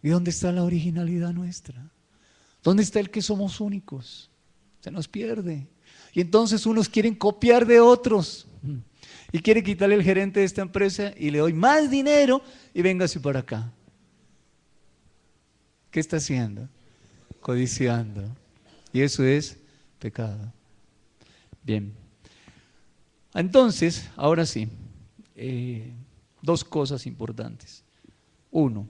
¿Y dónde está la originalidad nuestra? ¿Dónde está el que somos únicos? Se nos pierde. Y entonces unos quieren copiar de otros. Y quiere quitarle el gerente de esta empresa y le doy más dinero y véngase para acá. ¿Qué está haciendo? Codiciando. Y eso es pecado. Bien. Entonces, ahora sí, dos cosas importantes. Uno,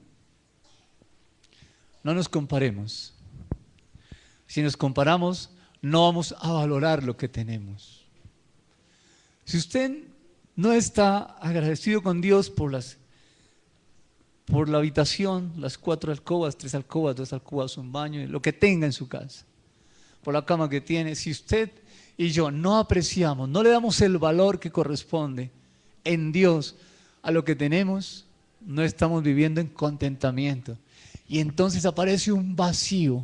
no nos comparemos. Si nos comparamos, no vamos a valorar lo que tenemos. Si usted no está agradecido con Dios por la habitación, las 4 alcobas, 3 alcobas, 2 alcobas, un baño, lo que tenga en su casa, por la cama que tiene, si usted y yo no apreciamos, no le damos el valor que corresponde en Dios a lo que tenemos, no estamos viviendo en contentamiento. Y entonces aparece un vacío.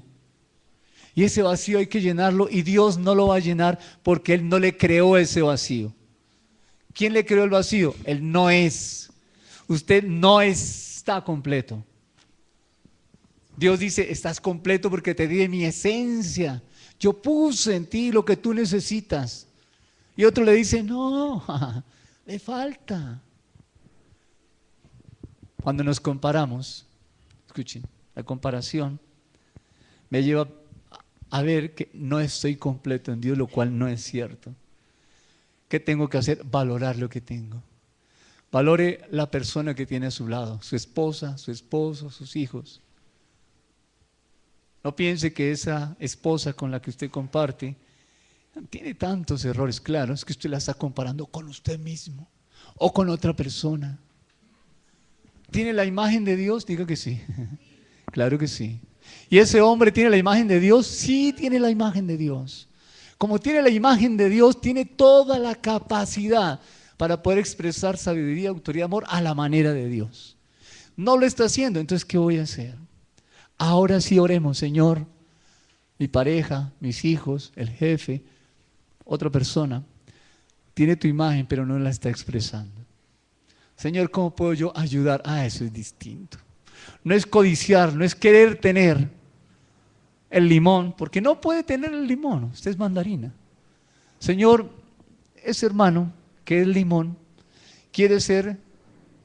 Y ese vacío hay que llenarlo y Dios no lo va a llenar porque Él no le creó ese vacío. ¿Quién le creó el vacío? Él no es. Usted no está completo. Dios dice, estás completo porque te di de mi esencia. Yo puse en ti lo que tú necesitas. Y otro le dice, no, le falta. Cuando nos comparamos, escuchen, la comparación me lleva a ver que no estoy completo en Dios, lo cual no es cierto. ¿Qué tengo que hacer? Valorar lo que tengo. Valore la persona que tiene a su lado, su esposa, su esposo, sus hijos. No piense que esa esposa con la que usted comparte tiene tantos errores claros que usted la está comparando con usted mismo o con otra persona. ¿Tiene la imagen de Dios? Diga que sí. Claro que sí. ¿Y ese hombre tiene la imagen de Dios? Sí, tiene la imagen de Dios. Como tiene la imagen de Dios, tiene toda la capacidad para poder expresar sabiduría, autoridad, amor a la manera de Dios. No lo está haciendo, entonces ¿qué voy a hacer? Ahora sí oremos, Señor, mi pareja, mis hijos, el jefe, otra persona, tiene tu imagen pero no la está expresando. Señor, ¿cómo puedo yo ayudar? Eso es distinto. No es codiciar, no es querer tener el limón, porque no puede tener el limón, usted es mandarina. Señor, ese hermano que es limón, quiere ser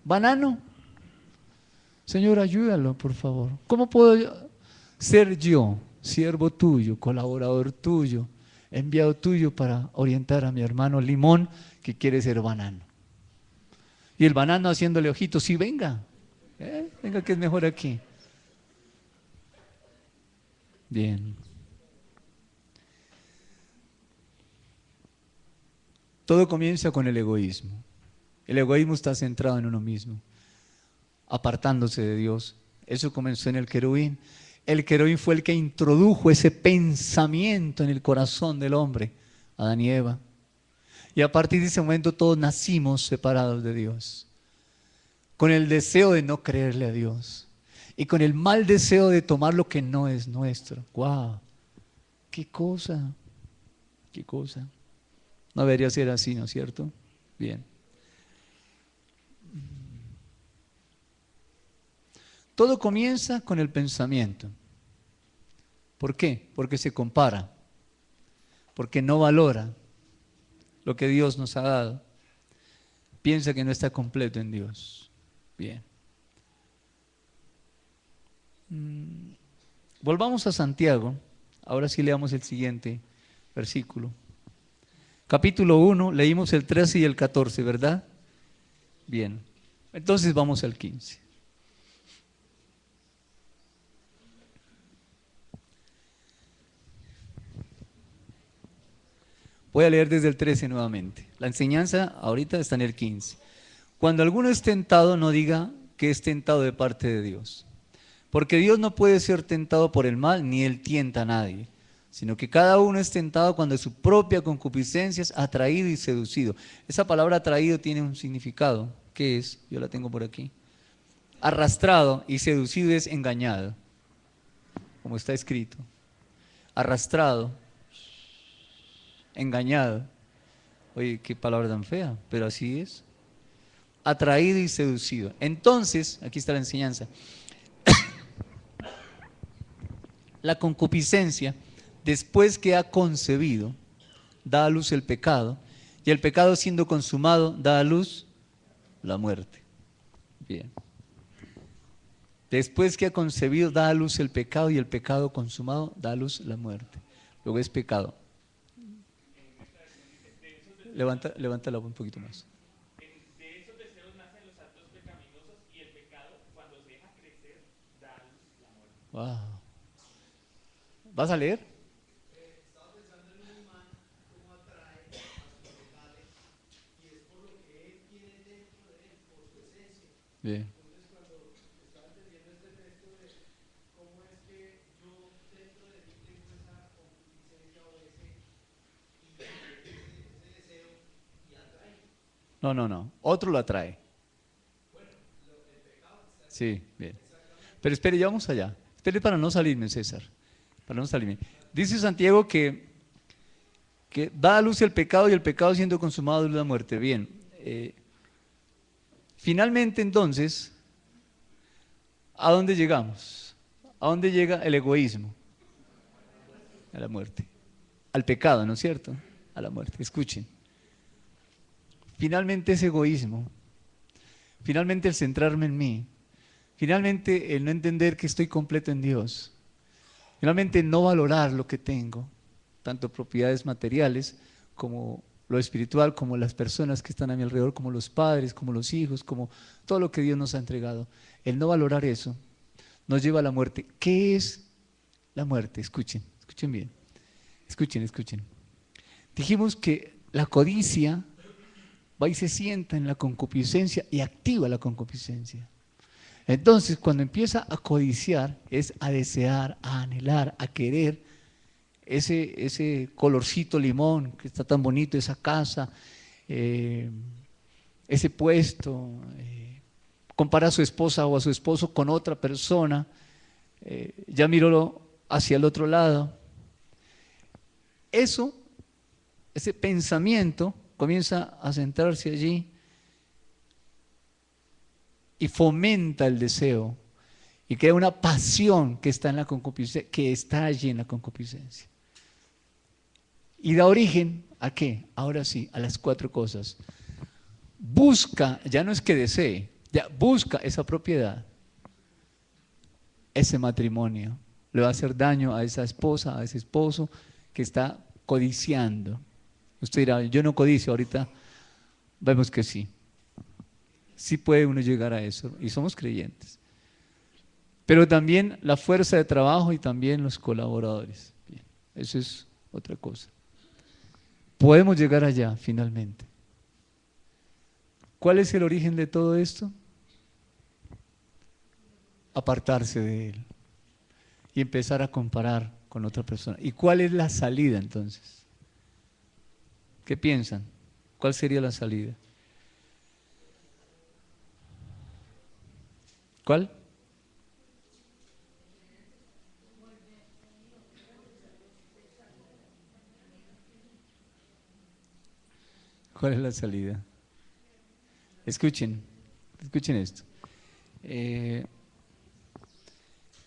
banano. Señor, ayúdalo, por favor. ¿Cómo puedo ser yo, siervo tuyo, colaborador tuyo, enviado tuyo para orientar a mi hermano limón que quiere ser banano? Y el banano haciéndole ojitos, sí, venga, venga que es mejor aquí. Bien. Todo comienza con el egoísmo. El egoísmo está centrado en uno mismo, apartándose de Dios. Eso comenzó en el querubín. El querubín fue el que introdujo ese pensamiento en el corazón del hombre, Adán y Eva. Y a partir de ese momento todos nacimos separados de Dios, con el deseo de no creerle a Dios y con el mal deseo de tomar lo que no es nuestro. ¡Guau! ¡Qué cosa! ¡Qué cosa! No debería ser así, ¿no es cierto? Bien. Todo comienza con el pensamiento. ¿Por qué? Porque se compara, porque no valora lo que Dios nos ha dado. Piensa que no está completo en Dios. Bien. Volvamos a Santiago. Ahora sí leamos el siguiente versículo. Capítulo 1, leímos el 13 y el 14, ¿verdad? Bien. Entonces vamos al 15. Voy a leer desde el 13 nuevamente. La enseñanza ahorita está en el 15. Cuando alguno es tentado, no diga que es tentado de parte de Dios. Porque Dios no puede ser tentado por el mal, ni Él tienta a nadie, sino que cada uno es tentado cuando su propia concupiscencia es atraído y seducido. Esa palabra atraído tiene un significado. ¿Qué es? Yo la tengo por aquí. Arrastrado, y seducido es engañado, como está escrito. Arrastrado, engañado. Oye, qué palabra tan fea, pero así es. Atraído y seducido. Entonces, aquí está la enseñanza. La concupiscencia, después que ha concebido, da a luz el pecado, y el pecado siendo consumado, da a luz la muerte. Bien. Después que ha concebido, da a luz el pecado, y el pecado consumado, da a luz la muerte. Luego es pecado. Levántala un poquito más. De esos deseos nacen los actos pecaminosos y el pecado, cuando se deja crecer, da a luz la muerte. Wow. ¿Vas a leer? Estaba pensando en un imán, cómo atrae a sus legales, y es por lo que él tiene dentro de él, por su esencia. Bien. Entonces, cuando estaba entendiendo este texto de cómo es que yo dentro de mí tengo esa concupiscencia o ese deseo y atrae. No. Otro lo atrae. Sí, bien. Pero espere, ya vamos allá. Espere para no salirme, César. Para no salirme. Dice Santiago que da a luz el pecado, y el pecado siendo consumado da luz la muerte. Bien. Finalmente, entonces, ¿a dónde llegamos? ¿A dónde llega el egoísmo? A la muerte. Al pecado, ¿no es cierto? A la muerte. Escuchen. Finalmente ese egoísmo, finalmente el centrarme en mí, finalmente el no entender que estoy completo en Dios, finalmente el no valorar lo que tengo, tanto propiedades materiales como lo espiritual, como las personas que están a mi alrededor, como los padres, como los hijos, como todo lo que Dios nos ha entregado. El no valorar eso nos lleva a la muerte. ¿Qué es la muerte? Escuchen bien. Escuchen. Dijimos que la codicia va y se sienta en la concupiscencia y activa la concupiscencia. Entonces, cuando empieza a codiciar, es a desear, a anhelar, a querer ese colorcito limón que está tan bonito, esa casa, ese puesto, compara a su esposa o a su esposo con otra persona, ya miró hacia el otro lado. Ese pensamiento comienza a centrarse allí y fomenta el deseo y crea una pasión que está en la concupiscencia, que está allí en la concupiscencia. Y da origen ¿a qué? Ahora sí, a las 4 cosas. Busca, ya no es que desee, ya busca esa propiedad, ese matrimonio. Le va a hacer daño a esa esposa, a ese esposo que está codiciando. Usted dirá, yo no codicio, ahorita vemos que sí. Sí puede uno llegar a eso, y somos creyentes. Pero también la fuerza de trabajo y también los colaboradores. Bien, eso es otra cosa. Podemos llegar allá finalmente. ¿Cuál es el origen de todo esto? Apartarse de él y empezar a comparar con otra persona. ¿Y cuál es la salida entonces? ¿Qué piensan? ¿Cuál sería la salida? ¿Cuál? ¿Cuál es la salida? Escuchen esto. De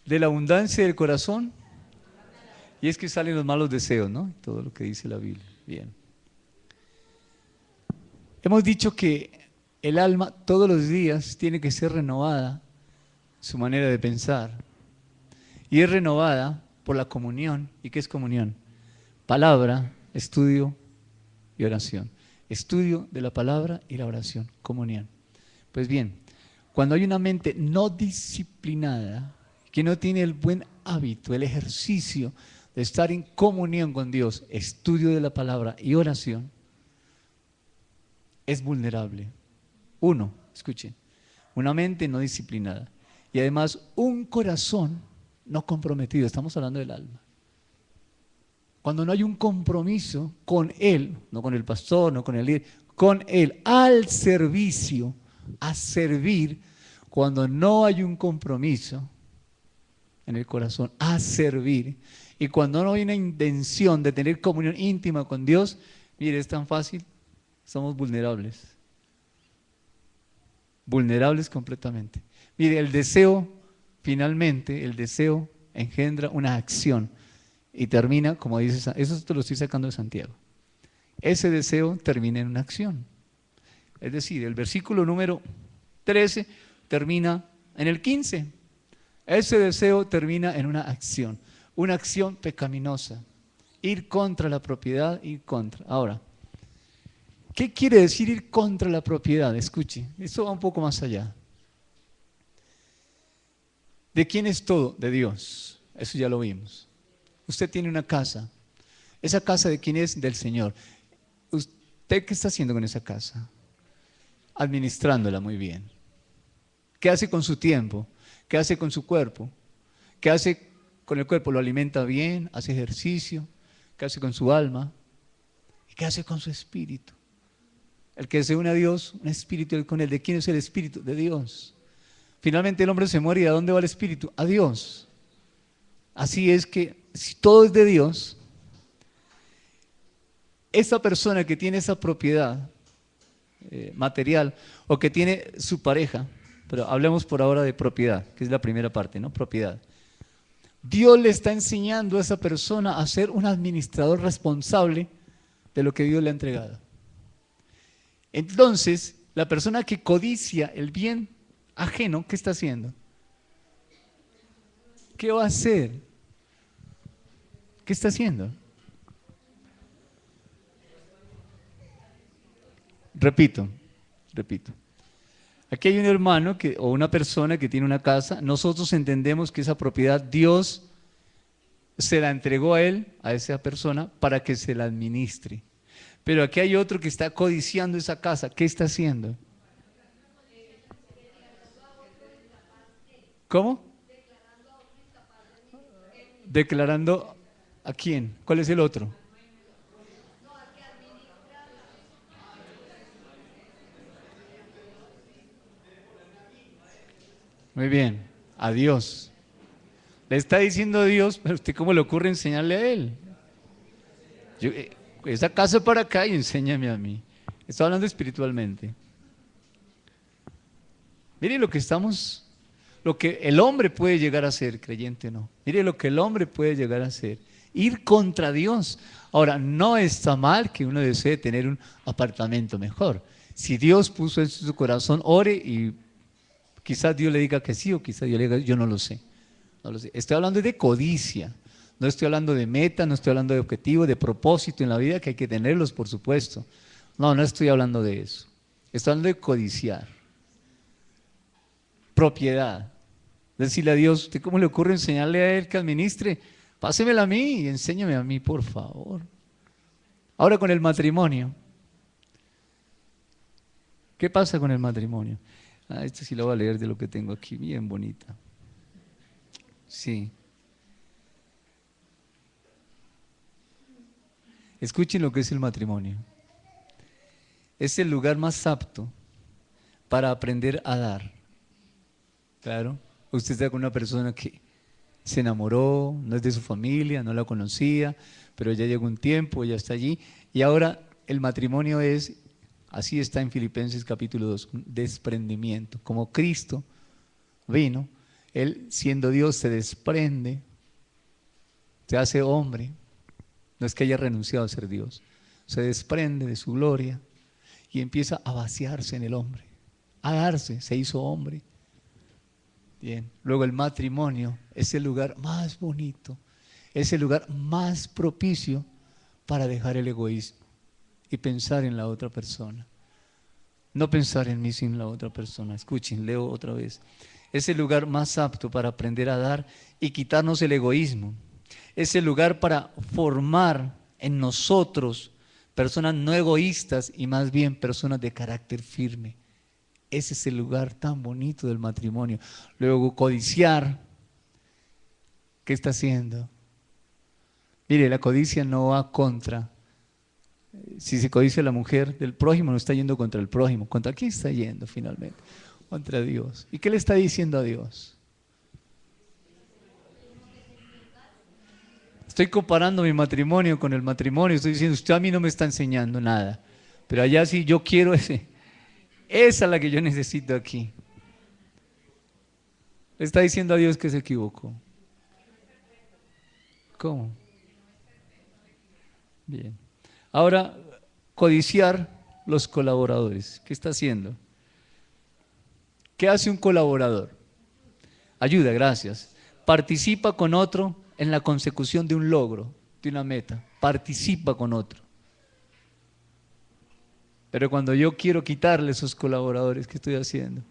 la abundancia del corazón, y es que salen los malos deseos, ¿no? Todo lo que dice la Biblia. Bien. Hemos dicho que el alma todos los días tiene que ser renovada, su manera de pensar, y es renovada por la comunión. ¿Y qué es comunión? Palabra, estudio y oración. Estudio de la palabra y la oración, comunión. Pues bien, cuando hay una mente no disciplinada, que no tiene el buen hábito, el ejercicio de estar en comunión con Dios, estudio de la palabra y oración, es vulnerable. Uno, escuchen, una mente no disciplinada y además un corazón no comprometido, estamos hablando del alma. cuando no hay un compromiso con Él, no con el pastor, no con el líder, con Él, al servicio, a servir, cuando no hay un compromiso en el corazón, a servir, y cuando no hay una intención de tener comunión íntima con Dios, mire, es tan fácil, somos vulnerables. Vulnerables completamente. Mire, el deseo, finalmente, el deseo engendra una acción y termina, como dice, eso te lo estoy sacando de Santiago. Ese deseo termina en una acción. Es decir, el versículo número 13 termina en el 15. Ese deseo termina en una acción pecaminosa. Ir contra la propiedad, ir contra. Ahora, ¿qué quiere decir ir contra la propiedad? Escuche, esto va un poco más allá. ¿De quién es todo? De Dios. Eso ya lo vimos. Usted tiene una casa. ¿Esa casa de quién es? Del Señor. ¿Usted qué está haciendo con esa casa? Administrándola muy bien. ¿Qué hace con su tiempo? ¿Qué hace con su cuerpo? ¿Qué hace con el cuerpo? ¿Lo alimenta bien? ¿Hace ejercicio? ¿Qué hace con su alma? ¿Y qué hace con su espíritu? El que se une a Dios, un espíritu con él. ¿De quién es el espíritu? De Dios. Finalmente el hombre se muere, ¿y a dónde va el espíritu? A Dios. Así es que si todo es de Dios, esa persona que tiene esa propiedad material o que tiene su pareja, pero hablemos por ahora de propiedad, que es la primera parte, ¿no? Propiedad. Dios le está enseñando a esa persona a ser un administrador responsable de lo que Dios le ha entregado. Entonces, la persona que codicia el bien ajeno, ¿qué está haciendo? ¿Qué va a hacer? ¿Qué está haciendo? Repito. Aquí hay un hermano o una persona que tiene una casa. Nosotros entendemos que esa propiedad Dios se la entregó a él, a esa persona, para que se la administre. Pero aquí hay otro que está codiciando esa casa. ¿Qué está haciendo? ¿Cómo? Declarando ¿a quién? ¿Cuál es el otro? Muy bien, a Dios. Le está diciendo a Dios, pero usted cómo le ocurre enseñarle a Él. Esa casa para acá y enséñame a mí. Estoy hablando espiritualmente. Mire lo que el hombre puede llegar a ser, creyente o no. Mire lo que el hombre puede llegar a ser. Ir contra Dios. Ahora, no está mal que uno desee tener un apartamento mejor. Si Dios puso en su corazón, ore y quizás Dios le diga que sí o quizás Dios le diga, yo no lo sé. No lo sé. Estoy hablando de codicia. No estoy hablando de meta, no estoy hablando de objetivo, de propósito en la vida, que hay que tenerlos, por supuesto. No estoy hablando de eso. Estoy hablando de codiciar. Propiedad. Decirle a Dios, ¿usted cómo le ocurre enseñarle a Él que administre? Pásemela a mí y enséñame a mí, por favor. Ahora con el matrimonio. ¿Qué pasa con el matrimonio? Esta sí la voy a leer de lo que tengo aquí, bien bonita. Sí. Escuchen lo que es el matrimonio. Es el lugar más apto para aprender a dar. Claro, usted está con una persona que se enamoró, no es de su familia, no la conocía, pero ya llegó un tiempo, ya está allí. Y ahora el matrimonio es, así está en Filipenses capítulo 2, un desprendimiento. Como Cristo vino, Él siendo Dios se desprende, se hace hombre. No es que haya renunciado a ser Dios, se desprende de su gloria y empieza a vaciarse en el hombre, a darse, se hizo hombre. Bien, luego el matrimonio es el lugar más bonito, es el lugar más propicio para dejar el egoísmo y pensar en la otra persona. No pensar en mí sin la otra persona. Escuchen, leo otra vez. Es el lugar más apto para aprender a dar y quitarnos el egoísmo. Es el lugar para formar en nosotros personas no egoístas y más bien personas de carácter firme. Ese es el lugar tan bonito del matrimonio. Luego, codiciar, ¿qué está haciendo? Mire, la codicia no va contra. Si se codicia a la mujer del prójimo, no está yendo contra el prójimo. ¿Contra quién está yendo finalmente? Contra Dios. ¿Y qué le está diciendo a Dios? Estoy comparando mi matrimonio con el matrimonio. Estoy diciendo, usted a mí no me está enseñando nada. Pero allá sí yo quiero ese. Esa es la que yo necesito aquí. Le está diciendo a Dios que se equivocó. ¿Cómo? Bien. Ahora, codiciar los colaboradores. ¿Qué está haciendo? ¿Qué hace un colaborador? Ayuda, gracias. Participa con otro en la consecución de un logro, de una meta. Participa con otro. Pero cuando yo quiero quitarle a esos colaboradores, ¿qué estoy haciendo?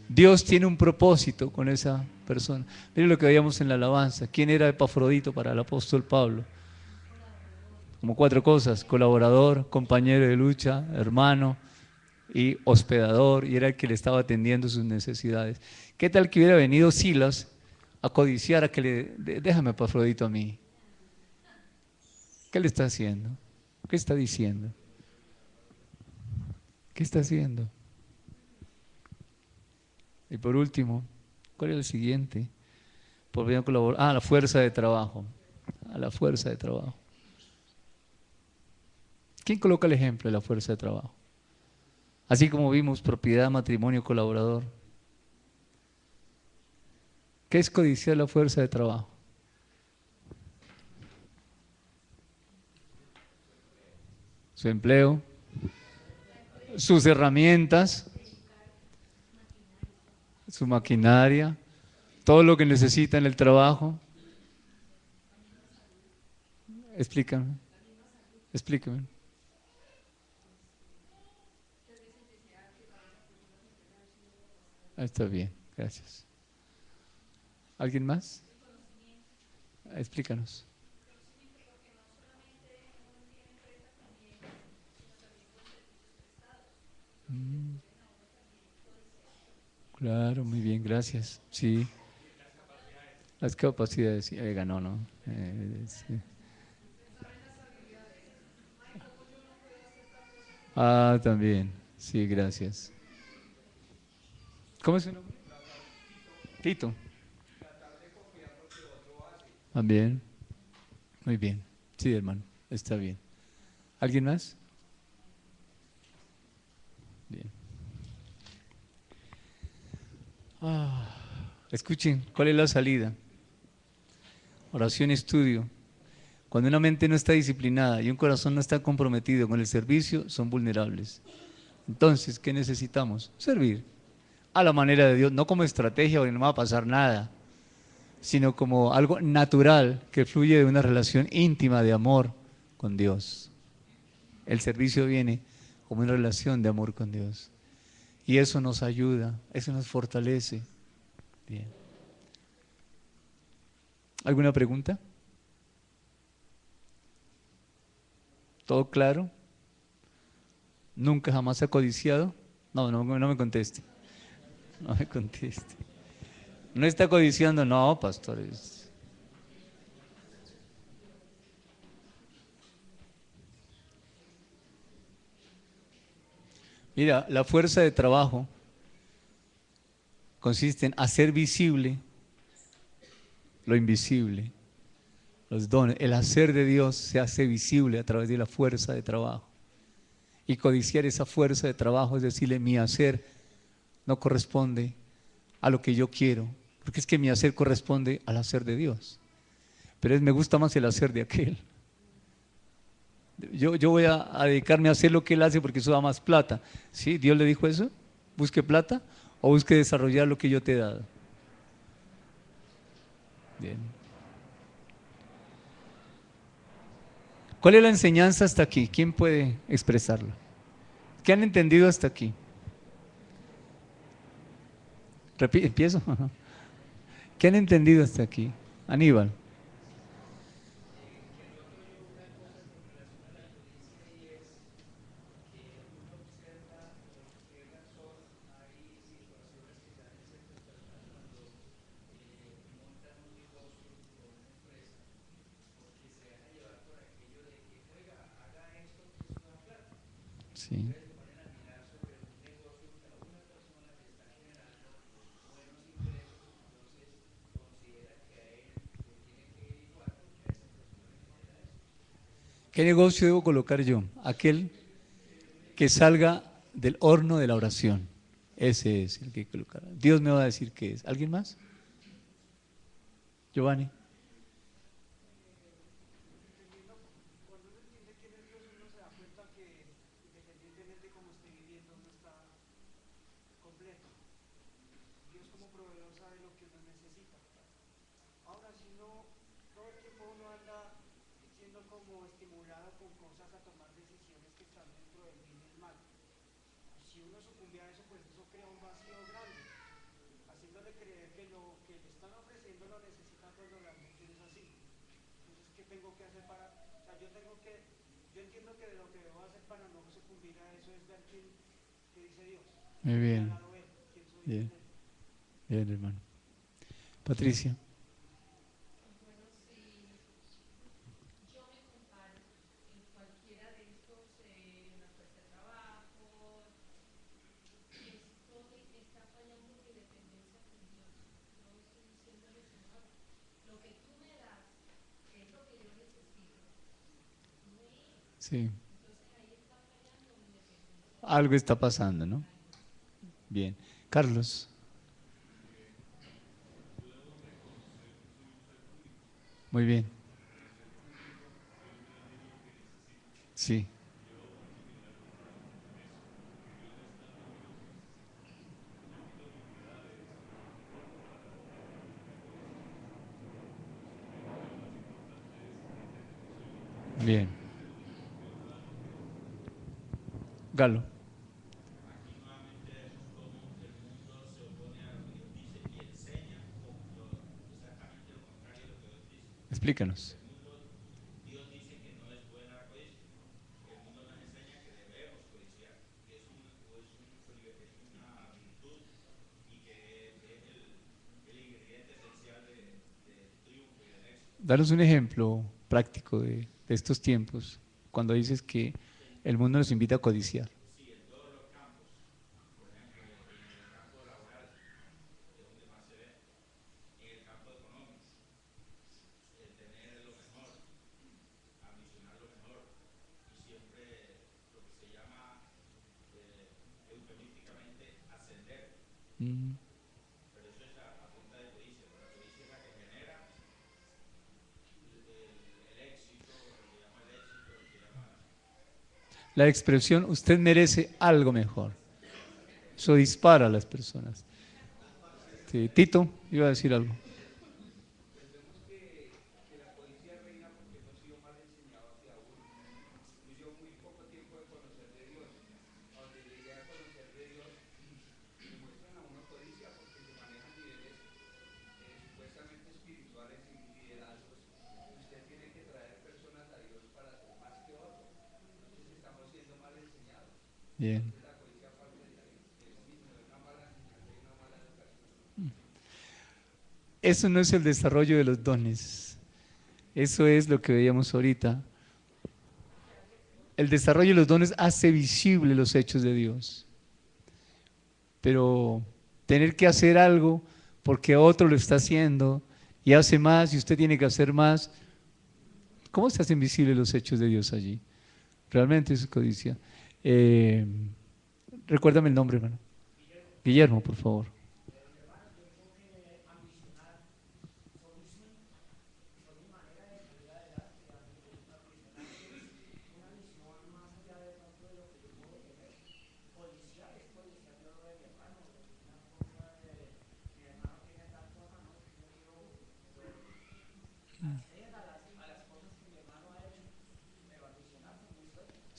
Dios tiene un propósito con esa persona. Miren lo que veíamos en la alabanza. ¿Quién era Epafrodito para el apóstol Pablo? Como 4 cosas: colaborador, compañero de lucha, hermano y hospedador, y era el que le estaba atendiendo sus necesidades. ¿Qué tal que hubiera venido Silas a codiciar a que déjame Epafrodito a mí? ¿Qué le está haciendo? ¿Qué está diciendo? ¿Qué está haciendo? Y por último, ¿cuál es el siguiente? Podrían colaborar. La fuerza de trabajo. A la fuerza de trabajo. ¿Quién coloca el ejemplo de la fuerza de trabajo? Así como vimos propiedad, matrimonio, colaborador. ¿Qué es codiciar la fuerza de trabajo? Su empleo, sus herramientas, su maquinaria, todo lo que necesita en el trabajo. Explícame. Explícame. Está bien, gracias. ¿Alguien más? Explícanos. Claro, muy bien, gracias. Sí. Las capacidades, sí, ganó, ¿no? Sí. También. Sí, gracias. ¿Cómo es su nombre? Tito. También. Muy bien. Sí, hermano. Está bien. ¿Alguien más? Bien. Escuchen, ¿cuál es la salida? Oración y estudio. Cuando una mente no está disciplinada y un corazón no está comprometido con el servicio, son vulnerables. Entonces, ¿qué necesitamos? Servir a la manera de Dios, no como estrategia porque no va a pasar nada, sino como algo natural que fluye de una relación íntima de amor con Dios. El servicio viene como una relación de amor con Dios. Y eso nos ayuda, eso nos fortalece. Bien. ¿Alguna pregunta? ¿Todo claro? ¿Nunca jamás ha codiciado? No me conteste. No me conteste. No está codiciando, no, pastores. Mira, la fuerza de trabajo consiste en hacer visible lo invisible, los dones. El hacer de Dios se hace visible a través de la fuerza de trabajo. Y codiciar esa fuerza de trabajo es decirle, mi hacer no corresponde a lo que yo quiero, porque es que mi hacer corresponde al hacer de Dios. Pero me gusta más el hacer de aquel. Yo voy a dedicarme a hacer lo que él hace porque eso da más plata. ¿Sí? ¿Dios le dijo eso? ¿Busque plata o busque desarrollar lo que yo te he dado? Bien. ¿Cuál es la enseñanza hasta aquí? ¿Quién puede expresarla? ¿Qué han entendido hasta aquí? Empiezo. ¿Qué han entendido hasta aquí? Aníbal. Sí. ¿Qué negocio debo colocar yo? Aquel que salga del horno de la oración. Ese es el que hay que colocar. Dios me va a decir qué es. ¿Alguien más? Giovanni. Cuando uno entiende quién es Dios, uno se da cuenta que independientemente de cómo esté viviendo, uno está completo. Dios como proveedor sabe lo que uno necesita. Ahora, si no, todo el tiempo uno anda siendo como estimulado con cosas a tomar decisiones que están dentro del bien y el mal. Si uno sucumbe a eso, pues eso crea un vacío grande, haciéndole creer que lo que le están ofreciendo lo necesita cuando realmente no es así. Entonces, ¿qué tengo que hacer para...? O sea, yo entiendo que lo que debo hacer para no sucumbir a eso es ver qué dice Dios. Muy Y bien. al lado ver quién soy yo Bien, en él. bien, hermano. Patricia. Bueno, si yo me comparo en cualquiera de estos, una fuerza de trabajo, está fallando mi dependencia con Dios. Yo estoy diciéndole, Señor, lo que tú me das es lo que yo necesito. No es. Sí. Entonces ahí está fallando mi dependencia. Algo está pasando, ¿no? Bien. Carlos. Muy bien. Sí. Bien. Galo. Explícanos. Danos un ejemplo práctico de estos tiempos, cuando dices que el mundo nos invita a codiciar. Mm. La expresión, usted merece algo mejor. Eso dispara a las personas. Sí, Tito, iba a decir algo. Pues vemos que la codicia reina porque hemos sido mal enseñados de aún. Yo muy poco tiempo de conocer de Dios. A donde llegué a conocer de Dios, le muestran a uno codicia porque se manejan niveles supuestamente espirituales y liderazgos. Usted tiene que traer personas a Dios para ser más que otros. Entonces estamos siendo mal enseñados. Bien. Entonces la codicia parte de ahí. Eso mismo, de una mala enseñanza y una mala educación. Eso no es el desarrollo de los dones. Eso es lo que veíamos ahorita. El desarrollo de los dones hace visible los hechos de Dios. Pero tener que hacer algo porque otro lo está haciendo y hace más y usted tiene que hacer más, ¿cómo se hacen visibles los hechos de Dios allí? Realmente es codicia. Recuérdame el nombre, hermano. Guillermo, por favor.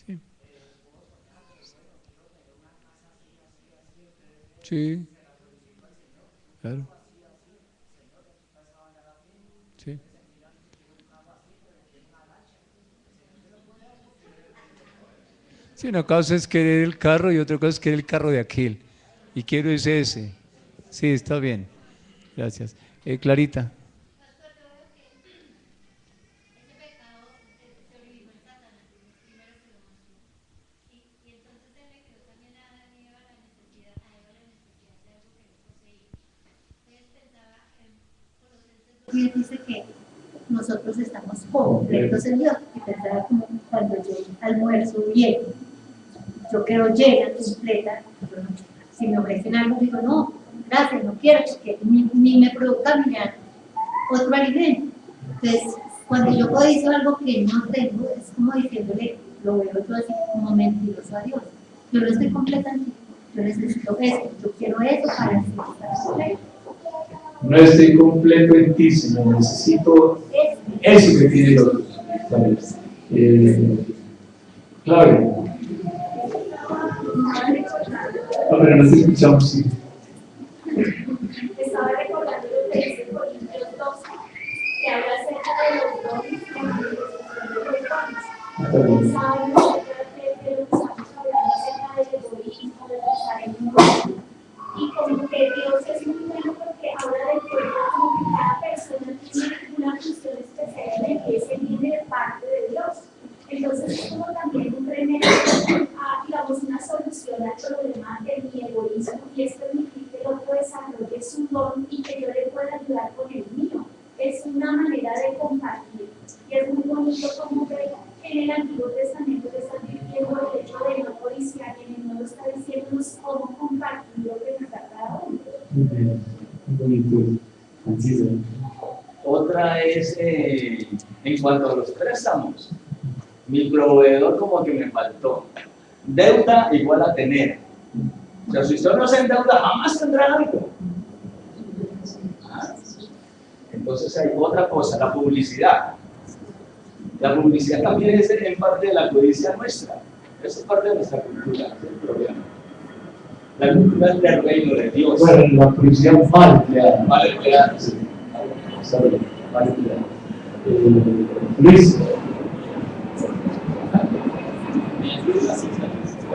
Sí. Sí. Claro. Sí. Sí, una cosa es querer el carro y otra cosa es querer el carro de aquel. Y quiero es ese. Sí, está bien. Gracias. Clarita. Pastor, yo veo que ese pecado se originó en Satanás. Primero que lo nació. Y entonces aquí dice que nosotros estamos completos en Dios, y pensaba como cuando yo almuerzo bien, yo quedo llena, completa, si me ofrecen algo digo no, gracias, no quiero, porque ni me provoca ni me da otro alimento. Entonces, cuando yo codicio algo que no tengo, es como diciéndole, lo veo yo así como mentiroso a Dios. Yo no estoy completa en ti, yo necesito esto, yo quiero eso para así estar completa. No estoy completo en ti, sino necesito eso que tiene el otro. ¿Sabes? Claro. No, pero no te escuchamos, sí. Estaba recordando lo que dice Corintios 12, que habla acerca de los dones y la manifestación de los dones. Sabemos que estamos hablando acerca del egoísmo, de pensar en uno. Y como que Dios es muy bueno porque habla de que como que cada persona tiene una función especial en la iglesia y viene de parte de Dios. Entonces es como también un remedio a, digamos, una solución al problema de mi egoísmo, y es permitir que el otro desarrolle su don y que yo le pueda ayudar con el mío. Es una manera de compartir, y es muy bonito como que en el Antiguo Testamento le están diciendo el hecho de no codiciar, y en el Nuevo está diciéndonos cómo compartir lo que nos da cada uno. Muy bonito. Francisco. Otra es en cuanto a los préstamos. Mi proveedor como que me faltó. Deuda igual a tener. O sea, si usted no se endeuda, jamás tendrá algo. Entonces hay otra cosa, la publicidad. La publicidad también es en parte de la codicia nuestra. Esa es parte de nuestra cultura, ese es el problema. La cultura es del reino de Dios. Bueno, la publicidad mal empleada. Mal empleada. Sí. Mal empleada. Luis.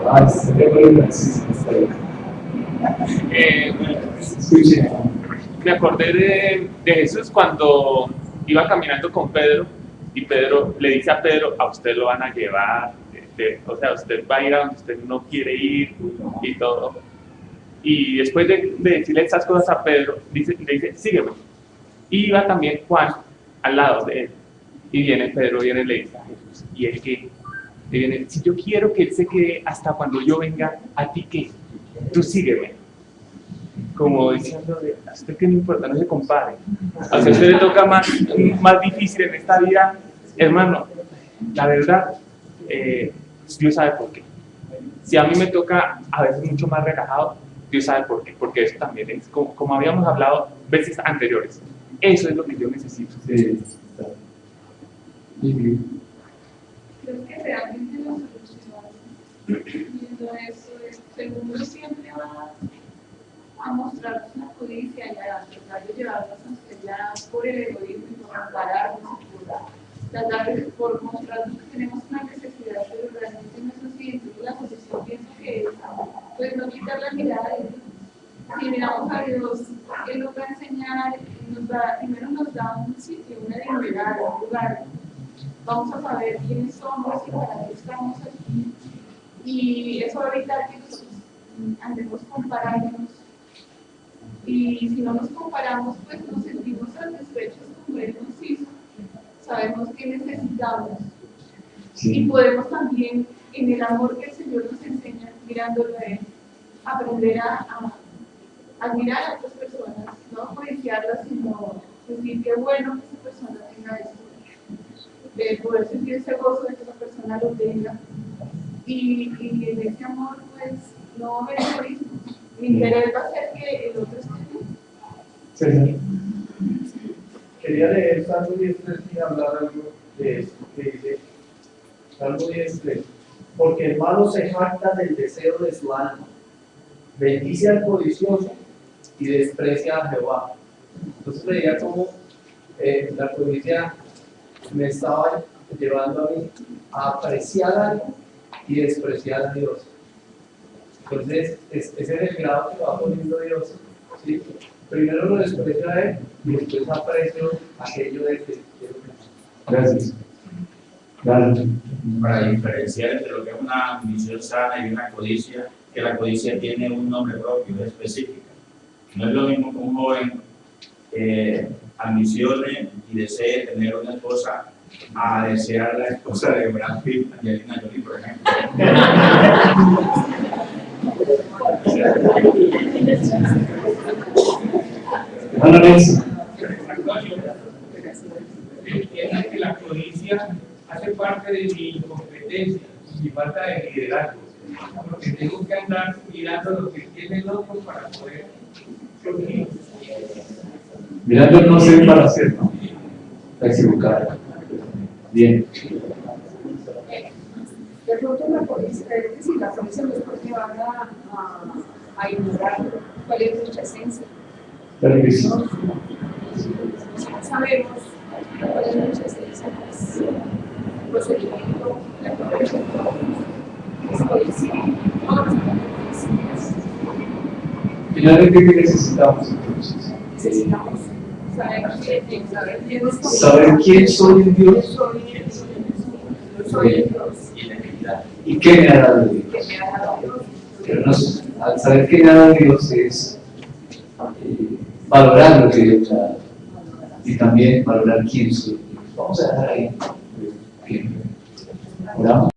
Bueno, me acordé de Jesús cuando iba caminando con Pedro, y Pedro le dice a Pedro: a usted lo van a llevar, o sea, usted va a ir a donde usted no quiere ir y todo. Y después de decirle estas cosas a Pedro, le dice: sígueme. Y iba también Juan al lado de él, y viene Pedro, viene y le dice a Jesús: ¿y él qué? Le viene: si yo quiero que él se quede hasta cuando yo venga, ¿a ti qué? Tú sígueme. Como diciendo, a usted que no importa, no se compare. A usted le toca más difícil en esta vida, hermano. La verdad, Dios sabe por qué. Si a mí me toca a veces mucho más relajado, Dios sabe por qué. Porque eso también es, como habíamos hablado veces anteriores, eso es lo que yo necesito. Sí. Creo que realmente la solución viendo eso es, el mundo siempre va a mostrarnos una codicia y a tratar de llevarnos hasta allá por el egoísmo y por compararnos y por tratar por mostrarnos que tenemos una necesidad, pero realmente no es así. Entonces la solución pienso que es pues no quitar la mirada de Dios. Si miramos a Dios, Él nos va a enseñar, primero nos da un sitio, una dignidad, un lugar. Vamos a saber quiénes somos y para qué estamos aquí. Y eso va a evitar que nosotros andemos comparándonos. Y si no nos comparamos, pues nos sentimos satisfechos como Él nos hizo. Sabemos que necesitamos. Sí. Y podemos también, en el amor que el Señor nos enseña, mirándolo a Él, aprender a admirar a otras personas, no codiciarlas, sino decir qué bueno que esa persona tenga esto. De poder sentir ese gozo de que esa persona lo tenga. Y en ese amor, pues, no va a haber egoísmo. Mi interés va a ser que el otro esté bien. Sí. Quería leer Salmo 10:3 y hablar algo de esto que dice Salmo 10:3. Porque el malo se jacta del deseo de su alma, bendice al codicioso y desprecia a Jehová. Entonces veía cómo la codicia me estaba llevando a mí a apreciar algo y despreciar a Dios. Entonces, ese es el grado que va poniendo Dios. ¿Sí? Primero lo desprecio a Él y después aprecio aquello de que quiero. Gracias. Claro. Para diferenciar entre lo que es una ambición sana y una codicia, que la codicia tiene un nombre propio, específico. No es lo mismo que un joven ambicione y desee tener una esposa a desear la esposa de Brad Pitt, Angelina Jolie, por ejemplo. Hermano Nelson. Entienda que la codicia hace parte de mi incompetencia y mi falta de liderazgo, porque tengo que andar mirando lo que tiene el otro para poder surgir. Mirando no sé para hacer, ¿no? Está equivocado. Bien. De pronto la policía, es decir, la policía no es porque van a ignorar cuál es nuestra esencia. Claro que sí. No sabemos cuál es nuestra esencia, pues, el procedimiento, la protección, es policía, todas las policías. Finalmente, ¿qué necesitamos entonces? Necesitamos Saber quién soy en Dios soy Dios. y qué me ha dado Dios. Pero al saber qué me ha dado Dios es valorar lo que Dios ha dado y también valorar quién soy. Vamos a dejar ahí. Bien. Oramos.